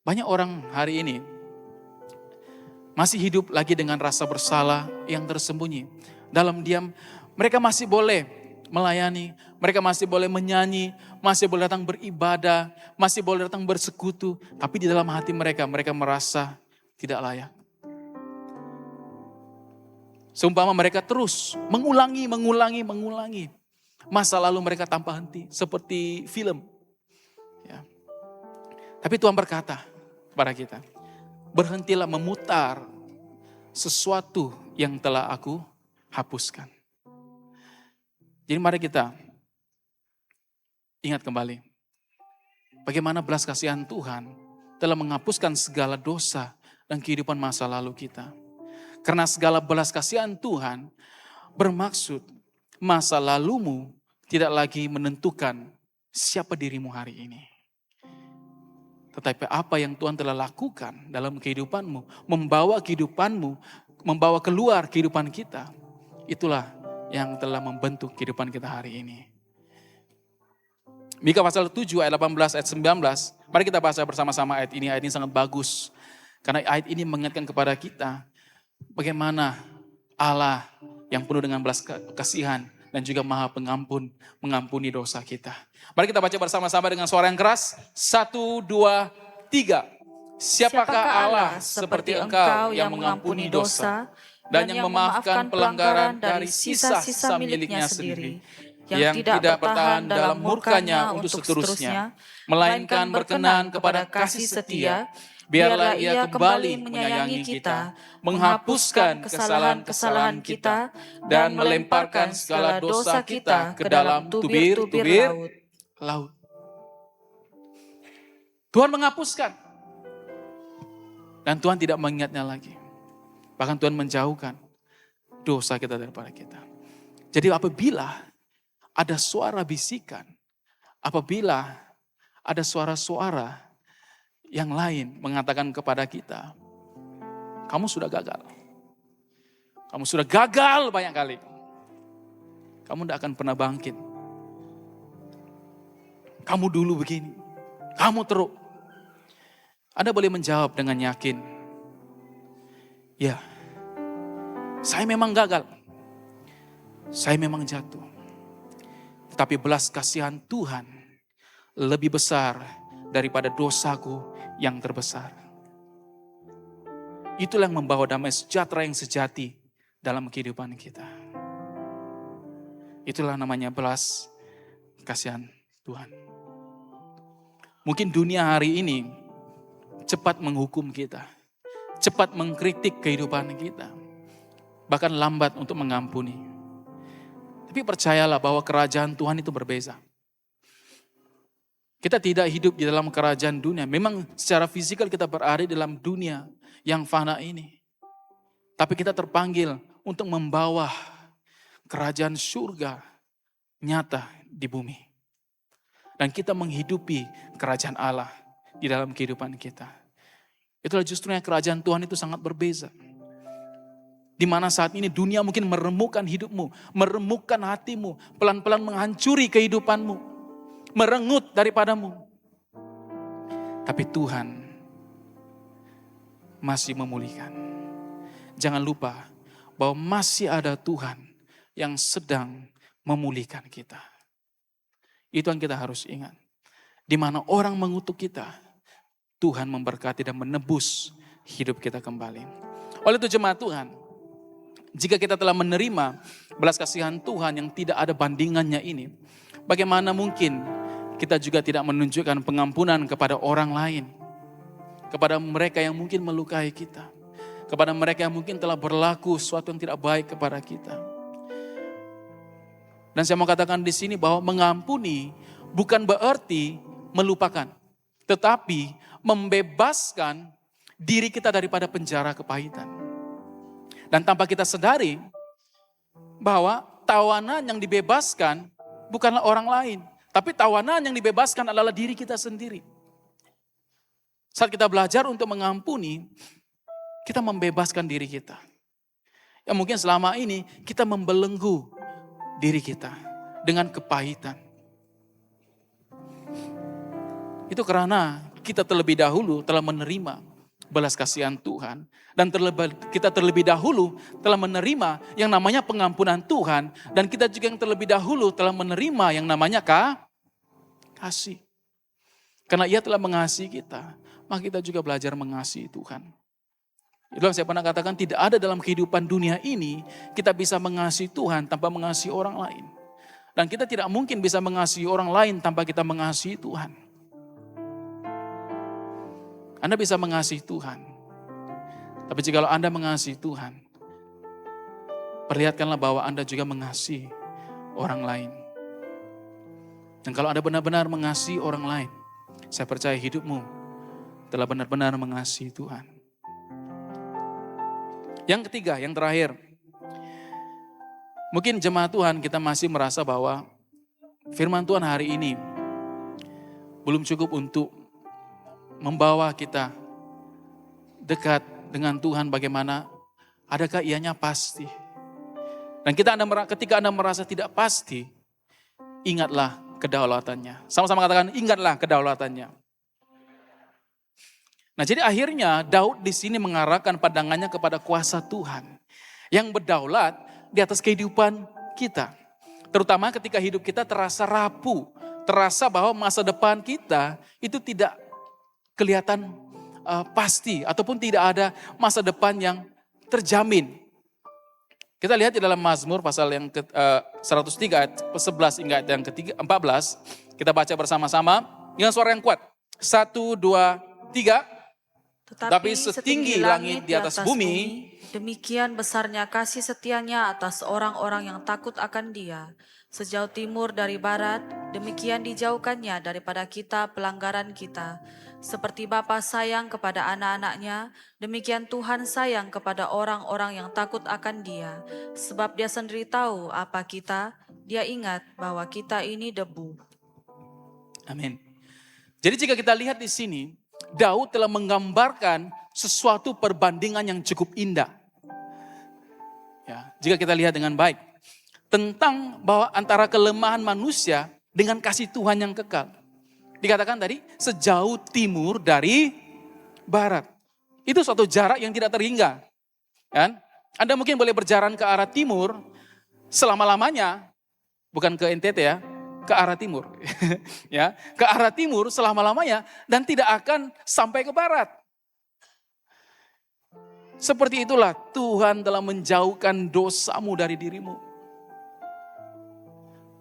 Banyak orang hari ini masih hidup lagi dengan rasa bersalah yang tersembunyi. Dalam diam, mereka masih boleh melayani, mereka masih boleh menyanyi, masih boleh datang beribadah, masih boleh datang bersekutu. Tapi di dalam hati mereka merasa tidak layak. Seumpama mereka terus mengulangi. Masa lalu mereka tanpa henti, seperti film. Ya. Tapi Tuhan berkata kepada kita, berhentilah memutar sesuatu yang telah aku hapuskan. Jadi mari kita ingat kembali bagaimana belas kasihan Tuhan telah menghapuskan segala dosa dan kehidupan masa lalu kita. Karena segala belas kasihan Tuhan bermaksud masa lalumu tidak lagi menentukan siapa dirimu hari ini. Tetapi apa yang Tuhan telah lakukan dalam kehidupanmu, membawa kehidupanmu, membawa keluar kehidupan kita, itulah yang telah membentuk kehidupan kita hari ini. Mika pasal 7 ayat 18 ayat 19, mari kita baca bersama-sama ayat ini. Ayat ini sangat bagus, karena ayat ini mengingatkan kepada kita bagaimana Allah yang penuh dengan belas kasihan dan juga maha pengampun, mengampuni dosa kita. Mari kita baca bersama-sama dengan suara yang keras. 1, 2, 3. Siapakah Allah seperti Engkau yang mengampuni dosa dan yang memaafkan pelanggaran dari sisa-sisa miliknya sendiri, yang tidak bertahan dalam murkanya untuk seterusnya, melainkan berkenan kepada kasih setia. Biarlah Ia kembali menyayangi kita, menghapuskan kesalahan-kesalahan kita, dan melemparkan segala dosa kita ke dalam tubir-tubir laut. Tuhan menghapuskan. Dan Tuhan tidak mengingatnya lagi. Bahkan Tuhan menjauhkan dosa kita daripada kita. Jadi apabila ada suara bisikan, apabila ada suara-suara yang lain mengatakan kepada kita, kamu sudah gagal. Kamu sudah gagal banyak kali. Kamu tidak akan pernah bangkit. Kamu dulu begini. Kamu teruk. Anda boleh menjawab dengan yakin. Ya, saya memang gagal. Saya memang jatuh. Tetapi belas kasihan Tuhan lebih besar daripada dosaku yang terbesar. Itulah yang membawa damai sejahtera yang sejati dalam kehidupan kita. Itulah namanya belas kasihan Tuhan. Mungkin dunia hari ini cepat menghukum kita, cepat mengkritik kehidupan kita, bahkan lambat untuk mengampuni. Tapi percayalah bahwa kerajaan Tuhan itu berbeza. Kita tidak hidup di dalam kerajaan dunia. Memang secara fisikal kita berada di dalam dunia yang fana ini. Tapi kita terpanggil untuk membawa kerajaan surga nyata di bumi. Dan kita menghidupi kerajaan Allah di dalam kehidupan kita. Itulah justrunya kerajaan Tuhan itu sangat berbeza. Di mana saat ini dunia mungkin meremukkan hidupmu, meremukkan hatimu, pelan-pelan menghancuri kehidupanmu, merenggut daripadamu. Tapi Tuhan masih memulihkan. Jangan lupa bahwa masih ada Tuhan yang sedang memulihkan kita. Itu yang kita harus ingat. Di mana orang mengutuk kita, Tuhan memberkati dan menebus hidup kita kembali. Oleh itu jemaat Tuhan, jika kita telah menerima belas kasihan Tuhan yang tidak ada bandingannya ini, bagaimana mungkin kita juga tidak menunjukkan pengampunan kepada orang lain, kepada mereka yang mungkin melukai kita, kepada mereka yang mungkin telah berlaku sesuatu yang tidak baik kepada kita. Dan saya mau katakan di sini bahwa mengampuni bukan berarti melupakan, tetapi membebaskan diri kita daripada penjara kepahitan. Dan tanpa kita sadari bahwa tawanan yang dibebaskan bukanlah orang lain, tapi tawanan yang dibebaskan adalah diri kita sendiri. Saat kita belajar untuk mengampuni, kita membebaskan diri kita. Yang mungkin selama ini kita membelenggu diri kita dengan kepahitan. Itu karena kita terlebih dahulu telah menerima belas kasihan Tuhan. Dan kita terlebih dahulu telah menerima yang namanya pengampunan Tuhan. Dan kita juga yang terlebih dahulu telah menerima yang namanya kasih. Karena Ia telah mengasihi kita, maka kita juga belajar mengasihi Tuhan. Itulah saya pernah katakan, tidak ada dalam kehidupan dunia ini kita bisa mengasihi Tuhan tanpa mengasihi orang lain. Dan kita tidak mungkin bisa mengasihi orang lain tanpa kita mengasihi Tuhan. Anda bisa mengasihi Tuhan. Tapi jika Anda mengasihi Tuhan, perlihatkanlah bahwa Anda juga mengasihi orang lain. Dan kalau Anda benar-benar mengasihi orang lain, saya percaya hidupmu telah benar-benar mengasihi Tuhan. Yang ketiga, yang terakhir. Mungkin jemaat Tuhan kita masih merasa bahwa firman Tuhan hari ini belum cukup untuk membawa kita dekat dengan Tuhan bagaimana? Adakah ianya pasti? Dan ketika Anda merasa tidak pasti, ingatlah kedaulatannya. Sama-sama katakan, ingatlah kedaulatannya. Nah, jadi akhirnya Daud di sini mengarahkan pandangannya kepada kuasa Tuhan yang berdaulat di atas kehidupan kita. Terutama ketika hidup kita terasa rapuh, terasa bahwa masa depan kita itu tidak kelihatan pasti ataupun tidak ada masa depan yang terjamin. Kita lihat di dalam Mazmur pasal yang 103 ayat 11 hingga ayat yang ke-14. Kita baca bersama-sama dengan suara yang kuat. 1, 2, 3. Tapi setinggi langit di atas bumi, demikian besarnya kasih setianya atas orang-orang yang takut akan Dia. Sejauh timur dari barat, demikian dijauhkannya daripada kita pelanggaran kita. Seperti Bapa sayang kepada anak-anaknya, demikian Tuhan sayang kepada orang-orang yang takut akan Dia. Sebab Dia sendiri tahu apa kita, Dia ingat bahwa kita ini debu. Amin. Jadi jika kita lihat di sini, Daud telah menggambarkan sesuatu perbandingan yang cukup indah. Ya, jika kita lihat dengan baik. Tentang bahwa antara kelemahan manusia dengan kasih Tuhan yang kekal. Dikatakan tadi, sejauh timur dari barat. Itu suatu jarak yang tidak terhingga. Kan? Anda mungkin boleh berjalan ke arah timur selama-lamanya. Bukan ke NTT ya, ke arah timur. Ya, ke arah timur selama-lamanya dan tidak akan sampai ke barat. Seperti itulah Tuhan telah menjauhkan dosamu dari dirimu.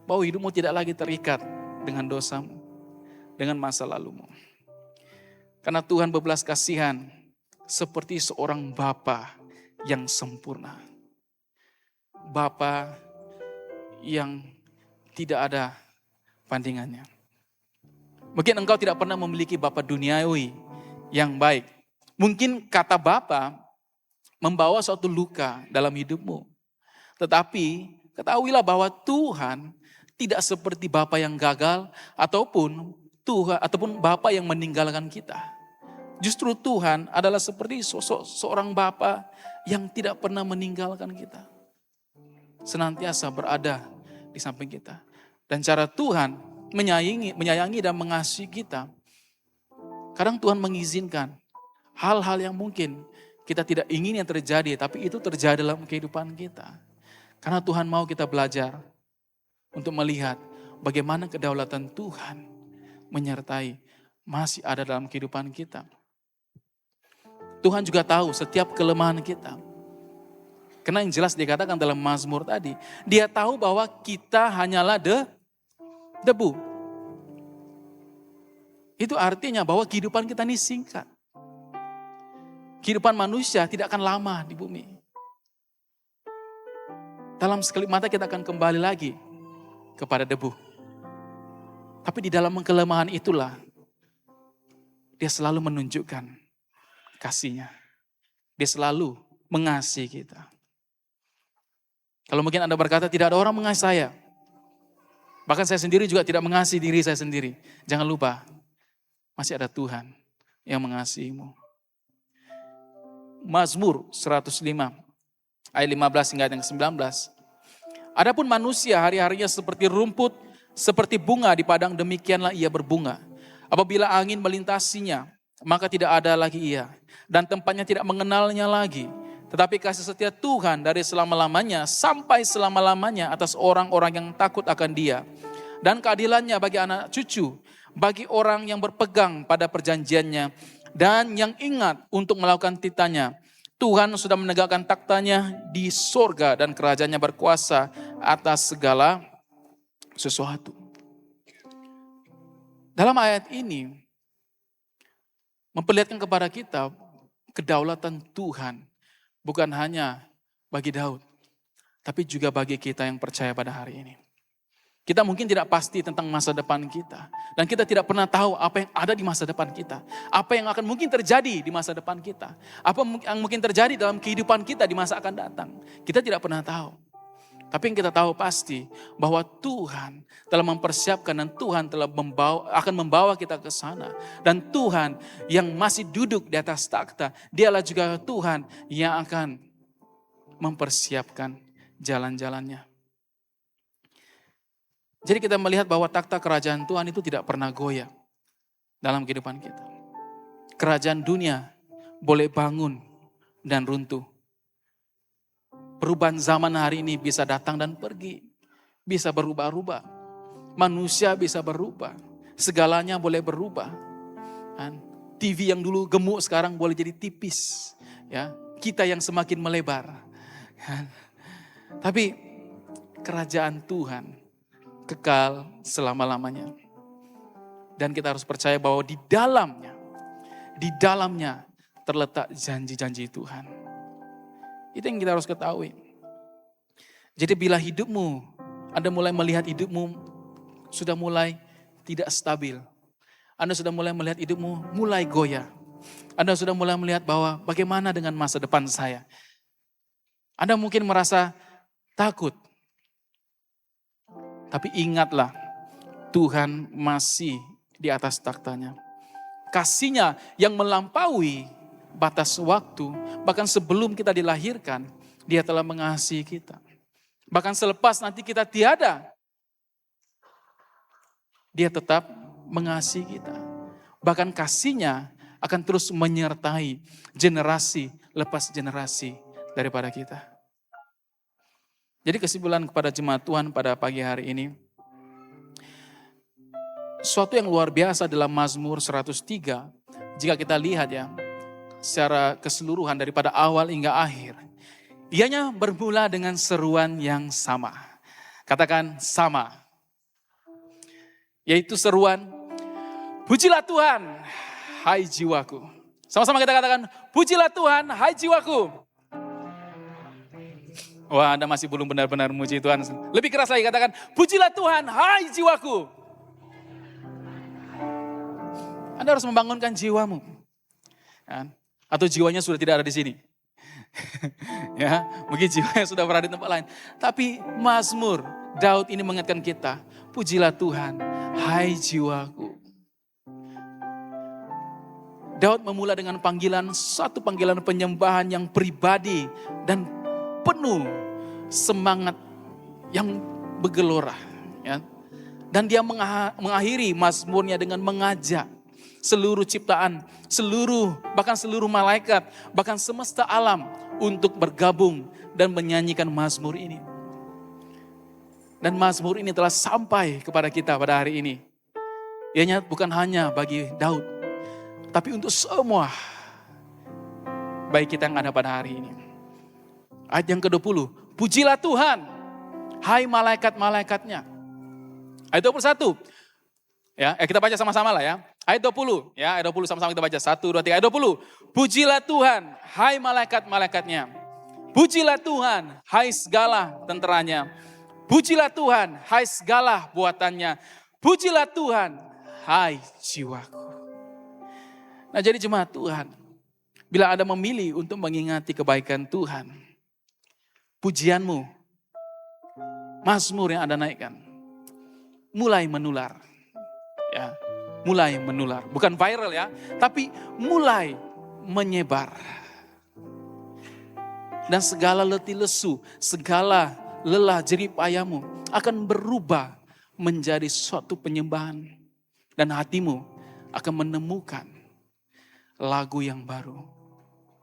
Bahwa hidupmu tidak lagi terikat dengan dosamu, dengan masa lalumu. Karena Tuhan berbelas kasihan seperti seorang bapa yang sempurna. Bapa yang tidak ada bandingannya. Mungkin engkau tidak pernah memiliki bapa duniawi yang baik. Mungkin kata bapa membawa suatu luka dalam hidupmu. Tetapi ketahuilah bahwa Tuhan tidak seperti bapa yang gagal ataupun bapa yang meninggalkan kita. Justru Tuhan adalah seperti sosok seorang bapa yang tidak pernah meninggalkan kita. Senantiasa berada di samping kita. Dan cara Tuhan menyayangi dan mengasihi kita. Kadang Tuhan mengizinkan hal-hal yang mungkin kita tidak ingin yang terjadi, tapi itu terjadi dalam kehidupan kita. Karena Tuhan mau kita belajar untuk melihat bagaimana kedaulatan Tuhan menyertai masih ada dalam kehidupan kita. Tuhan juga tahu setiap kelemahan kita. Karena yang jelas dikatakan dalam Mazmur tadi, Dia tahu bahwa kita hanyalah debu. Itu artinya bahwa kehidupan kita ini singkat. Kehidupan manusia tidak akan lama di bumi. Dalam sekelip mata kita akan kembali lagi kepada debu. Tapi di dalam kelemahan itulah Dia selalu menunjukkan kasih-Nya. Dia selalu mengasihi kita. Kalau mungkin Anda berkata tidak ada orang mengasihi saya. Bahkan saya sendiri juga tidak mengasihi diri saya sendiri. Jangan lupa, masih ada Tuhan yang mengasihimu. Mazmur 105 ayat 15 hingga ayat yang ke-19. Adapun manusia hari-harinya seperti rumput, seperti bunga di padang, demikianlah ia berbunga. Apabila angin melintasinya, maka tidak ada lagi ia. Dan tempatnya tidak mengenalnya lagi. Tetapi kasih setia Tuhan dari selama-lamanya sampai selama-lamanya atas orang-orang yang takut akan Dia. Dan keadilannya bagi anak cucu, bagi orang yang berpegang pada perjanjiannya. Dan yang ingat untuk melakukan titanya. Tuhan sudah menegakkan taktanya di sorga dan kerajaannya berkuasa atas segala sesuatu. Dalam ayat ini memperlihatkan kepada kita kedaulatan Tuhan bukan hanya bagi Daud, tapi juga bagi kita yang percaya pada hari ini. Kita mungkin tidak pasti tentang masa depan kita. Dan kita tidak pernah tahu apa yang ada di masa depan kita. Apa yang akan mungkin terjadi di masa depan kita. Apa yang mungkin terjadi dalam kehidupan kita di masa akan datang. Kita tidak pernah tahu. Tapi yang kita tahu pasti bahwa Tuhan telah mempersiapkan dan Tuhan telah akan membawa kita ke sana. Dan Tuhan yang masih duduk di atas takhta, Dialah juga Tuhan yang akan mempersiapkan jalan-jalannya. Jadi kita melihat bahwa takhta kerajaan Tuhan itu tidak pernah goyah dalam kehidupan kita. Kerajaan dunia boleh bangun dan runtuh. Perubahan zaman hari ini bisa datang dan pergi. Bisa berubah-ubah. Manusia bisa berubah. Segalanya boleh berubah. TV yang dulu gemuk sekarang boleh jadi tipis. Ya, kita yang semakin melebar. Tapi kerajaan Tuhan kekal selama-lamanya. Dan kita harus percaya bahwa di dalamnya terletak janji-janji Tuhan. Itu yang kita harus ketahui. Jadi bila Anda mulai melihat hidupmu sudah mulai tidak stabil. Anda sudah mulai melihat hidupmu mulai goyah. Anda sudah mulai melihat bahwa bagaimana dengan masa depan saya. Anda mungkin merasa takut. Tapi ingatlah, Tuhan masih di atas takhtanya. Kasih-Nya yang melampaui batas waktu, bahkan sebelum kita dilahirkan, Dia telah mengasihi kita. Bahkan selepas nanti kita tiada, Dia tetap mengasihi kita. Bahkan kasih-Nya akan terus menyertai generasi lepas generasi daripada kita. Jadi kesimpulan kepada jemaat Tuhan pada pagi hari ini, suatu yang luar biasa dalam Mazmur 103, jika kita lihat ya, secara keseluruhan daripada awal hingga akhir. Ianya bermula dengan seruan yang sama. Katakan sama. Yaitu seruan, pujilah Tuhan, hai jiwaku. Sama-sama kita katakan, pujilah Tuhan, hai jiwaku. Wah, Anda masih belum benar-benar memuji Tuhan. Lebih keras lagi katakan, pujilah Tuhan, hai jiwaku. Anda harus membangunkan jiwamu. Atau jiwanya sudah tidak ada di sini. Ya, mungkin jiwanya sudah berada di tempat lain. Tapi Mazmur Daud ini mengingatkan kita, pujilah Tuhan, hai jiwaku. Daud memulai dengan satu panggilan penyembahan yang pribadi dan penuh semangat yang bergelora. Ya. Dan dia mengakhiri Mazmurnya dengan mengajak seluruh ciptaan, bahkan seluruh malaikat, bahkan semesta alam untuk bergabung dan menyanyikan Mazmur ini. Dan Mazmur ini telah sampai kepada kita pada hari ini. Ianya bukan hanya bagi Daud, tapi untuk semua baik kita yang ada pada hari ini. Ayat yang ke-20, pujilah Tuhan, hai malaikat-malaikatnya. Ayat 21, ya, kita baca sama-sama lah ya. Ayat 20, ya, ayat 20 sama-sama kita baca. 1, 2, 3, ayat 20. Pujilah Tuhan, hai malaikat-malaikatnya. Pujilah Tuhan, hai segala tenteranya. Pujilah Tuhan, hai segala buatannya. Pujilah Tuhan, hai jiwaku. Nah jadi jemaat Tuhan, bila Anda memilih untuk mengingati kebaikan Tuhan, pujianmu, Mazmur yang Anda naikkan, mulai menular. Ya. Mulai menular, bukan viral ya, tapi mulai menyebar. Dan segala letih lesu, segala lelah jerih payahmu akan berubah menjadi suatu penyembahan. Dan hatimu akan menemukan lagu yang baru,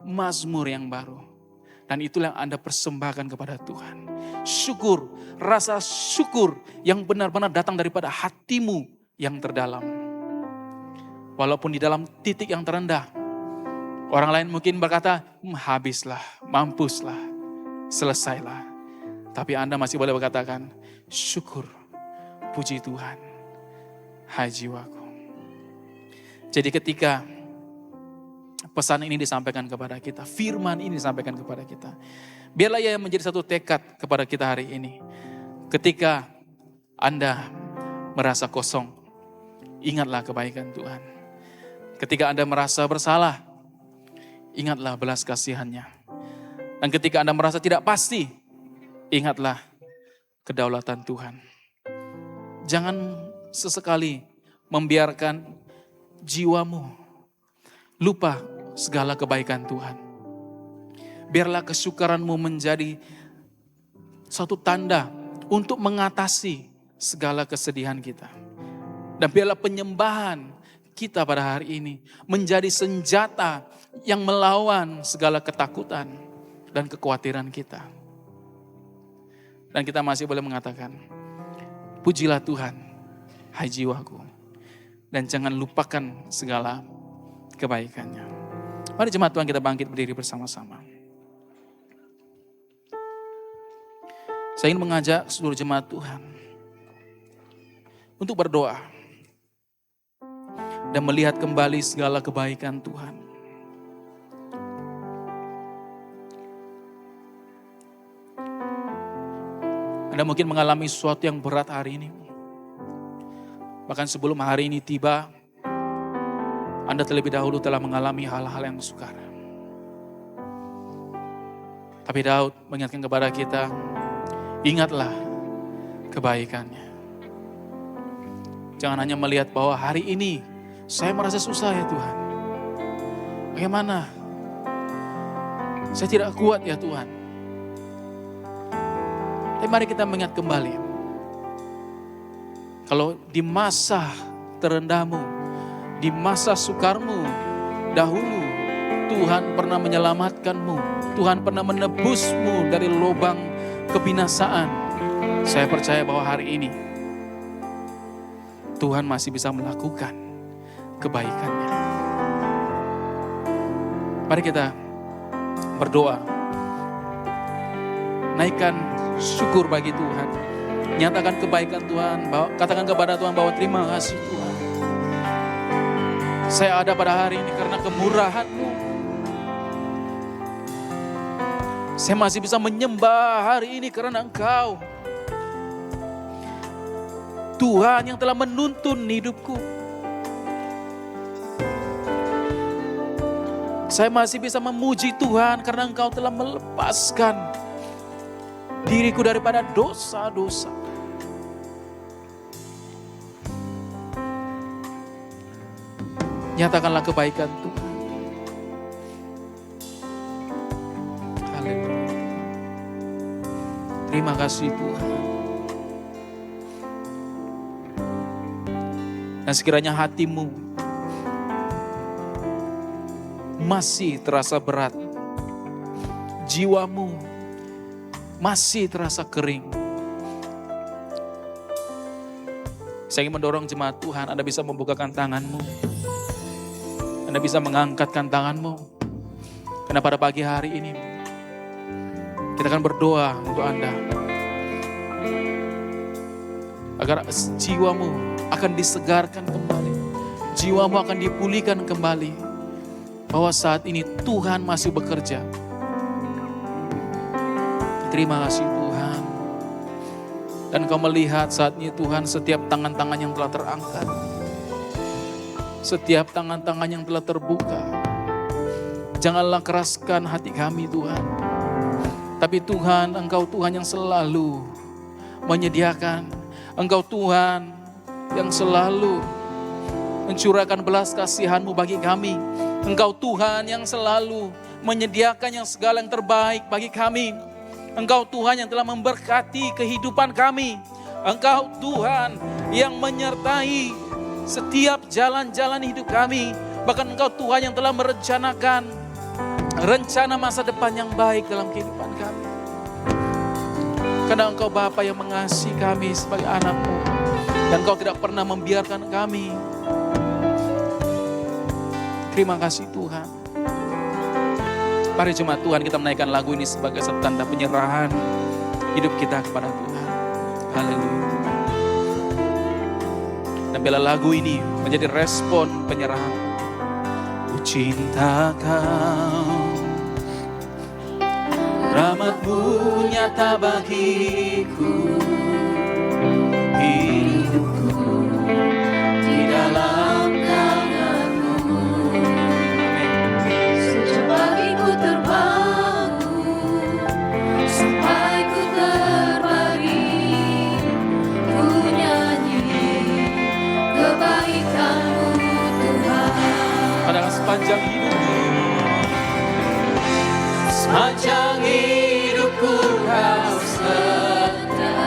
Mazmur yang baru. Dan itulah yang Anda persembahkan kepada Tuhan. Syukur, rasa syukur yang benar-benar datang daripada hatimu yang terdalam. Walaupun di dalam titik yang terendah, orang lain mungkin berkata, habislah, mampuslah, selesailah. Tapi Anda masih boleh berkatakan, syukur, puji Tuhan, hai jiwaku. Jadi ketika pesan ini disampaikan kepada kita, firman ini disampaikan kepada kita, biarlah ia menjadi satu tekad kepada kita hari ini. Ketika Anda merasa kosong, ingatlah kebaikan Tuhan. Ketika Anda merasa bersalah, ingatlah belas kasihan-Nya. Dan ketika Anda merasa tidak pasti, ingatlah kedaulatan Tuhan. Jangan sesekali membiarkan jiwamu lupa segala kebaikan Tuhan. Biarlah kesyukuranmu menjadi satu tanda untuk mengatasi segala kesedihan kita. Dan biarlah penyembahan kita pada hari ini menjadi senjata yang melawan segala ketakutan dan kekhawatiran kita. Dan kita masih boleh mengatakan, pujilah Tuhan, hai jiwaku. Dan jangan lupakan segala kebaikannya. Mari jemaat Tuhan kita bangkit berdiri bersama-sama. Saya ingin mengajak seluruh jemaat Tuhan untuk berdoa dan melihat kembali segala kebaikan Tuhan. Anda mungkin mengalami sesuatu yang berat hari ini. Bahkan sebelum hari ini tiba, Anda terlebih dahulu telah mengalami hal-hal yang sukar. Tapi Daud mengingatkan kepada kita, ingatlah kebaikannya. Jangan hanya melihat bahwa hari ini saya merasa susah ya Tuhan. Bagaimana? Saya tidak kuat ya Tuhan. Tapi mari kita mengingat kembali. Kalau di masa terendahmu, di masa sukarmu dahulu, Tuhan pernah menyelamatkanmu. Tuhan pernah menebusmu dari lubang kebinasaan. Saya percaya bahwa hari ini Tuhan masih bisa melakukan kebaikannya. Mari kita berdoa. Naikkan syukur bagi Tuhan. Nyatakan kebaikan Tuhan. Katakan kepada Tuhan bahwa terima kasih Tuhan. Saya ada pada hari ini karena kemurahan-Mu. Saya masih bisa menyembah hari ini karena Engkau. Tuhan yang telah menuntun hidupku. Saya masih bisa memuji Tuhan karena Engkau telah melepaskan diriku daripada dosa-dosa. Nyatakanlah kebaikan Tuhan. Haleluya. Terima kasih Tuhan. Dan sekiranya hatimu masih terasa berat, jiwamu masih terasa kering, saya ingin mendorong jemaat Tuhan, Anda bisa membukakan tanganmu. Anda bisa mengangkatkan tanganmu. Karena pada pagi hari ini, kita akan berdoa untuk Anda. Agar jiwamu akan disegarkan kembali. Jiwamu akan dipulihkan kembali. Bahwa saat ini Tuhan masih bekerja. Terima kasih Tuhan. Dan kau melihat saat ini Tuhan setiap tangan-tangan yang telah terangkat. Setiap tangan-tangan yang telah terbuka. Janganlah keraskan hati kami Tuhan. Tapi Tuhan, Engkau Tuhan yang selalu menyediakan. Engkau Tuhan yang selalu mencurahkan belas kasihan-Mu bagi kami. Engkau Tuhan yang selalu menyediakan yang segala yang terbaik bagi kami. Engkau Tuhan yang telah memberkati kehidupan kami. Engkau Tuhan yang menyertai setiap jalan-jalan hidup kami. Bahkan Engkau Tuhan yang telah merencanakan rencana masa depan yang baik dalam kehidupan kami. Karena Engkau Bapa yang mengasihi kami sebagai anak-Mu. Dan Engkau tidak pernah membiarkan kami. Terima kasih Tuhan. Mari jemaat Tuhan kita menaikkan lagu ini sebagai satu tanda penyerahan hidup kita kepada Tuhan. Haleluya. Dan bila lagu ini menjadi respon penyerahan. Ku cinta Kau, rahmat-Mu nyata bagiku, hidupku di dalam tangan-Mu. Sejak pagi ku terbangun sampai ku terbaring, sepanjang hidupku. Sepanjang hidupku kau setia.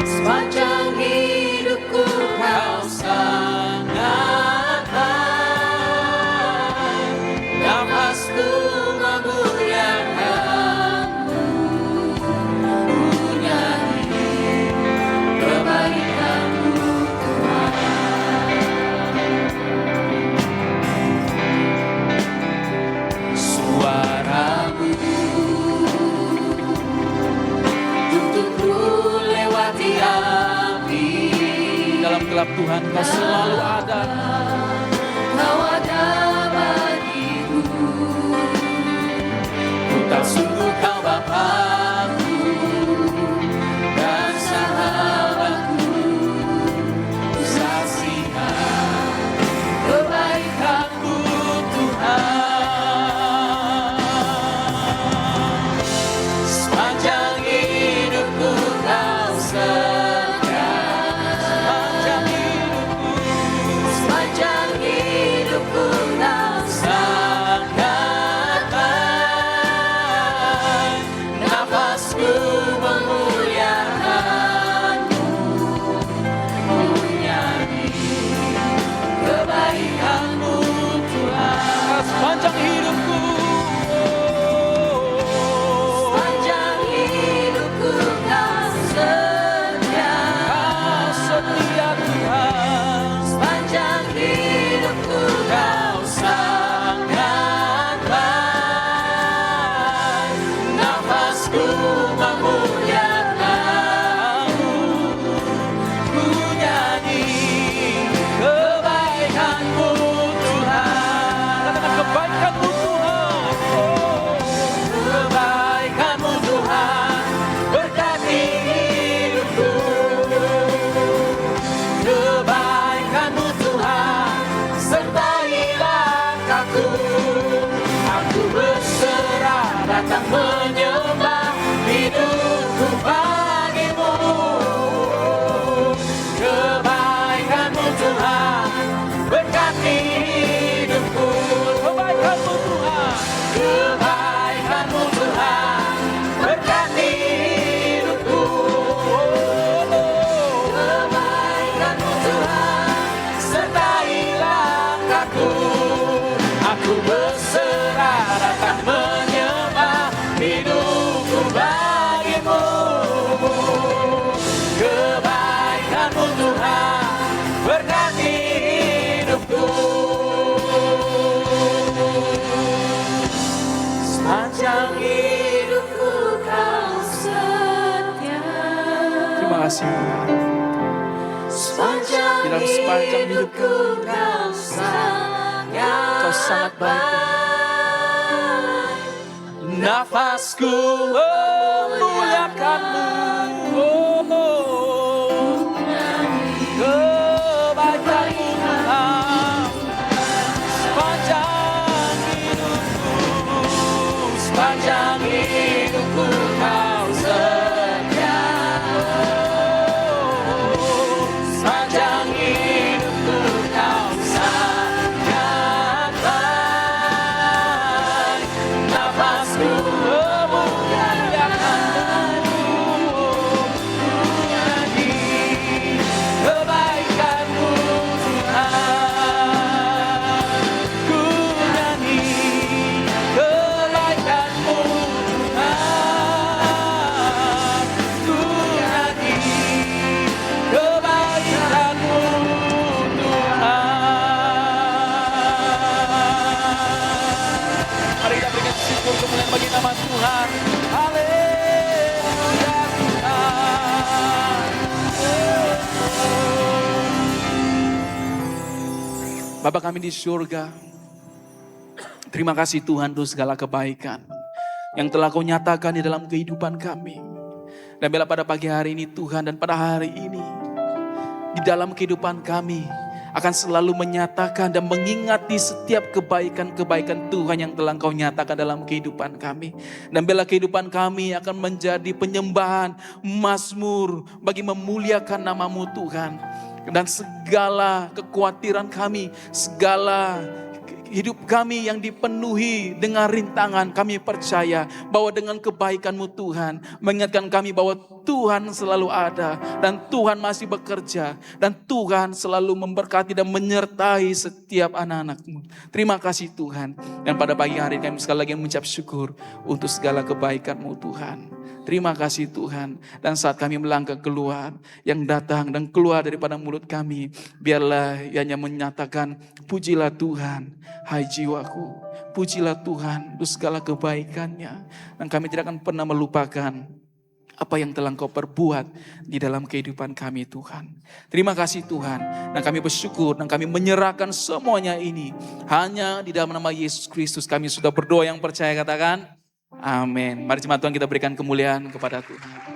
Sepanjang hidupku kau sangat baik. Nafasku memuliakanmu, ku nyanyi kebaikanmu Tuhan. Suaramu untukku lewati api. Dalam gelap Tuhan Kau selalu ada. Kau ada bagiku. Ku tahu sungguh Kau Bapakku dan sahabatku. Ku saksikan kebaikanmu Tuhan. Sepanjang hidupku Kau setia. Sepanjang hidupku, sepanjang hidupku Kau sangat baik. Nafasku memuliakanmu, ku nyanyi kebaikanmu Tuhan. Sepanjang hidupku, Sepanjang hidupku Kau setia. Kau setia Tuhan. Sepanjang hidupku Kau sangat baik. Nafasku memuliakanmu, ku nyanyi kebaikanmu Tuhan. Katakan kebaikanmu Tuhan. Kebaikanmu Tuhan berkati hidupku. Kebaikanmu Tuhan sertai langkahku. Aku berserah datang menyembah hidupku bagimu. Kebaikanmu Tuhan berkati hidupku. Kebaikanmu Tuhan. Kebaikanmu Tuhan berkati hidupku. Kebaikanmu Tuhan sertai langkahku. Aku berserah datang menyembah hidupku bagimu. Kebaikanmu Tuhan berkati hidupku. Sepanjang hidupku Kau setia. Terima kasih Tuhan. Sepanjang Dalam sepanjang hidupku Kau Kau sangat baik. Nafasku Memuliakanmu. Kebaikanmu Tuhan. Sepanjang hidupku. sepanjang hidupku Kau setia. Sepanjang hidupku Kau sangat baik. Nafasku memuliakanmu, ku nyanyi kebaikanmu Tuhan. Ku nyanyi kebaikanmu Tuhan. Ku nyanyi kebaikanmu Tuhan. Mari kita berikan syukur kemuliaan bagi nama Tuhan. Haleluya Tuhan. Bapa kami di surga, terima kasih Tuhan untuk segala kebaikan yang telah Kau nyatakan di dalam kehidupan kami. Dan bila pada pagi hari ini Tuhan, dan pada hari ini di dalam kehidupan kami akan selalu menyatakan dan mengingati setiap kebaikan-kebaikan Tuhan yang telah Engkau nyatakan dalam kehidupan kami. Dan bila kehidupan kami akan menjadi penyembahan, mazmur bagi memuliakan nama-Mu Tuhan. Dan segala kekhawatiran kami, segala hidup kami yang dipenuhi dengan rintangan, kami percaya bahwa dengan kebaikan-Mu Tuhan, mengingatkan kami bahwa Tuhan selalu ada, dan Tuhan masih bekerja, dan Tuhan selalu memberkati dan menyertai setiap anak-anak-Mu. Terima kasih Tuhan. Dan pada pagi hari kami sekali lagi mengucap syukur untuk segala kebaikan-Mu Tuhan. Terima kasih Tuhan. Dan saat kami melangkah keluar, yang datang dan keluar daripada mulut kami, biarlah ianya menyatakan, pujilah Tuhan, hai jiwaku. Pujilah Tuhan untuk segala kebaikannya. Dan kami tidak akan pernah melupakan apa yang telah Engkau perbuat di dalam kehidupan kami Tuhan. Terima kasih Tuhan. Dan kami bersyukur dan kami menyerahkan semuanya ini hanya di dalam nama Yesus Kristus. Kami sudah berdoa, yang percaya katakan amin. Mari jemaat Tuhan kita berikan kemuliaan kepada Tuhan.